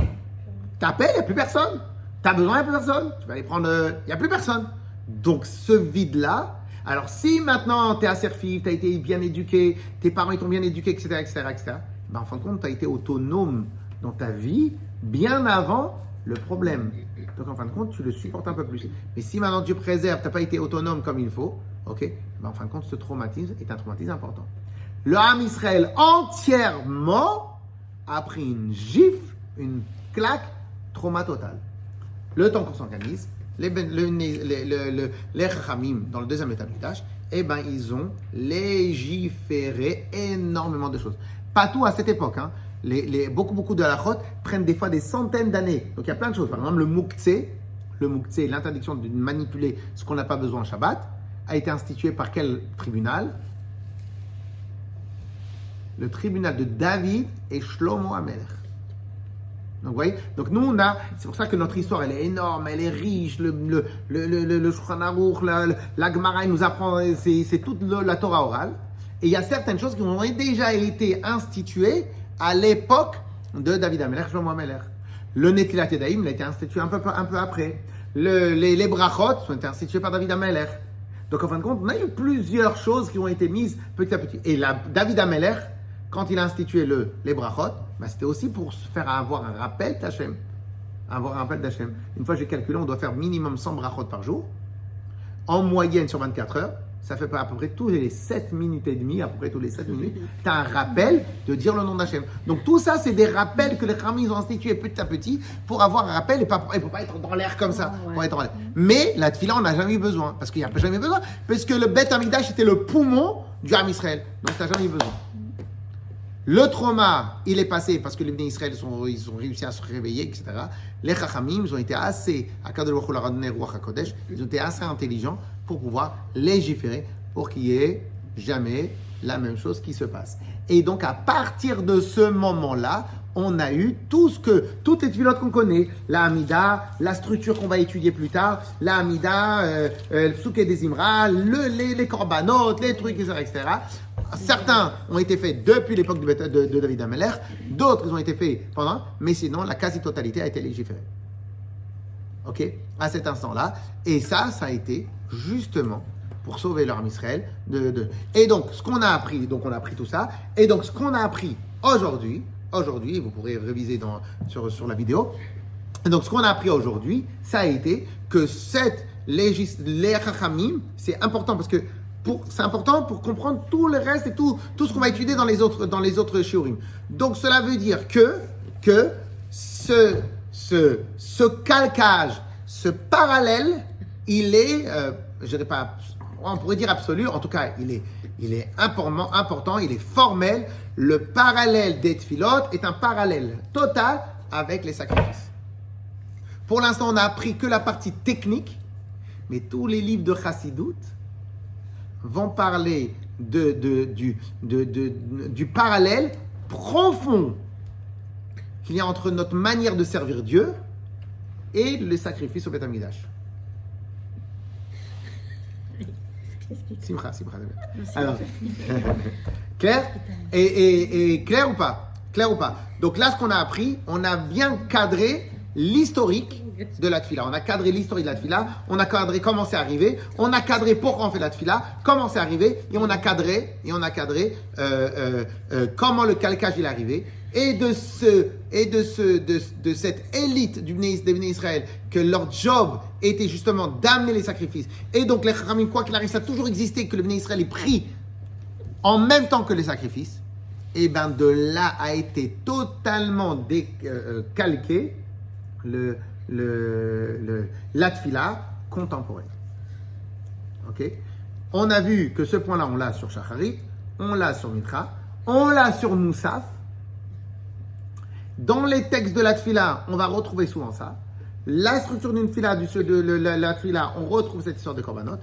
T'appelles, il n'y a plus personne. T'as besoin, il n'y a plus personne. Tu vas aller prendre, il n'y a plus personne. Donc ce vide-là, alors si maintenant tu es assertif, tu as été bien éduqué, tes parents ils t'ont bien éduqué, etc. En fin de compte, tu as été autonome dans ta vie bien avant le problème. Donc en fin de compte, tu le supportes un peu plus. Mais si maintenant Dieu préserve, tu n'as pas été autonome comme il faut, ok, en fin de compte, ce traumatisme est un traumatisme important. Le Ham Israël entièrement a pris une gifle, une claque, trauma total. Le temps qu'on s'organise, les Chachamim dans le deuxième Beth Amikdash, ils ont légiféré énormément de choses. Pas tout à cette époque, hein. Beaucoup de halachot prennent des fois des centaines d'années. Donc il y a plein de choses. Par exemple, le muktzeh, l'interdiction de manipuler ce qu'on n'a pas besoin en Shabbat, a été institué par quel tribunal? le tribunal de David et Shlomo Amelech. Donc, vous voyez, donc nous, c'est pour ça que notre histoire, elle est énorme, elle est riche, le Shulchan Aruch, la Gemara, il nous apprend, c'est toute la Torah orale. Et il y a certaines choses qui ont déjà été instituées à l'époque de David Amelech, Shlomo Amelech. Le Netilat Yadayim, il a été institué un peu après. Les brachot sont été institués par David Amelech. Donc, en fin de compte, on a eu plusieurs choses qui ont été mises petit à petit. Et David Amelech, quand il a institué les brachot, c'était aussi pour se faire avoir un rappel d'Hachem. Une fois, j'ai calculé, on doit faire minimum 100 brachot par jour. En moyenne, sur 24 heures, ça fait à peu près tous les 7 minutes et demie, tu as un rappel de dire le nom d'Hachem. Donc tout ça, c'est des rappels que les Chachamim ont institués petit à petit pour avoir un rappel et pour pas être dans l'air comme ça. Pour être dans l'air. Mais la tefila, on n'a jamais eu besoin. Parce qu'il n'y a jamais besoin. Parce que le Beth Amikdash était le poumon du Ham Israël. Donc tu n'as jamais eu besoin. Le trauma, il est passé parce que les Bnei Israël ils ont réussi à se réveiller, etc. Les Chachamim, ils ont été assez, ils ont été assez intelligents pour pouvoir légiférer pour qu'il n'y ait jamais la même chose qui se passe. Et donc, à partir de ce moment-là, on a eu toutes les tfilotes qu'on connaît, la Hamida, la structure qu'on va étudier plus tard, la Hamida, le Psuké des Imra, les korbanot, les trucs, etc. Certains ont été faits depuis l'époque de David Amelech, d'autres ils ont été faits pendant, mais sinon la quasi-totalité a été légiférée. Ok, à cet instant-là, et ça a été justement pour sauver leur âme Israël. Et donc, ce qu'on a appris, on a appris tout ça, et donc ce qu'on a appris aujourd'hui, vous pourrez réviser sur la vidéo, et donc ce qu'on a appris aujourd'hui, ça a été que les Chachamim, c'est important parce que c'est important pour comprendre tout le reste et tout ce qu'on va étudier dans les autres shiurim. Donc cela veut dire que ce calcage, ce parallèle, il est, je dirais pas, on pourrait dire absolu, en tout cas il est important, il est formel. Le parallèle des tefilot est un parallèle total avec les sacrifices. Pour l'instant, on n'a appris que la partie technique, mais tous les livres de Chassidut vont parler du parallèle profond qu'il y a entre notre manière de servir Dieu et le sacrifice au Beth Amikdash. Simcha. Alors, clair et clair ou pas? Donc là, ce qu'on a appris, on a bien cadré l'historique de la tefila. On a cadré l'historique de la tefila, on a cadré comment c'est arrivé, on a cadré pourquoi on fait la tefila, comment c'est arrivé, et on a cadré comment le calcage est arrivé. Et de cette élite des Bnei Israël, que leur job était justement d'amener les sacrifices. Et donc les Chachamim, quoi qu'il arrive, ça a toujours existé que le Bnei Israël est pris en même temps que les sacrifices. Et bien de là a été totalement calqué la tefila contemporaine. Ok? On a vu que ce point-là, on l'a sur Shacharit, on l'a sur Mincha, on l'a sur Moussaf. Dans les textes de la tefila, on va retrouver souvent ça. La structure d'une tefila, la tefila, on retrouve cette histoire de korbanot.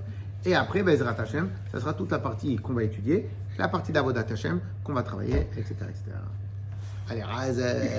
Et après, Bezrat Hashem, ça sera toute la partie qu'on va étudier, la partie d'Avodat Hashem qu'on va travailler, etc. Allez, Razel.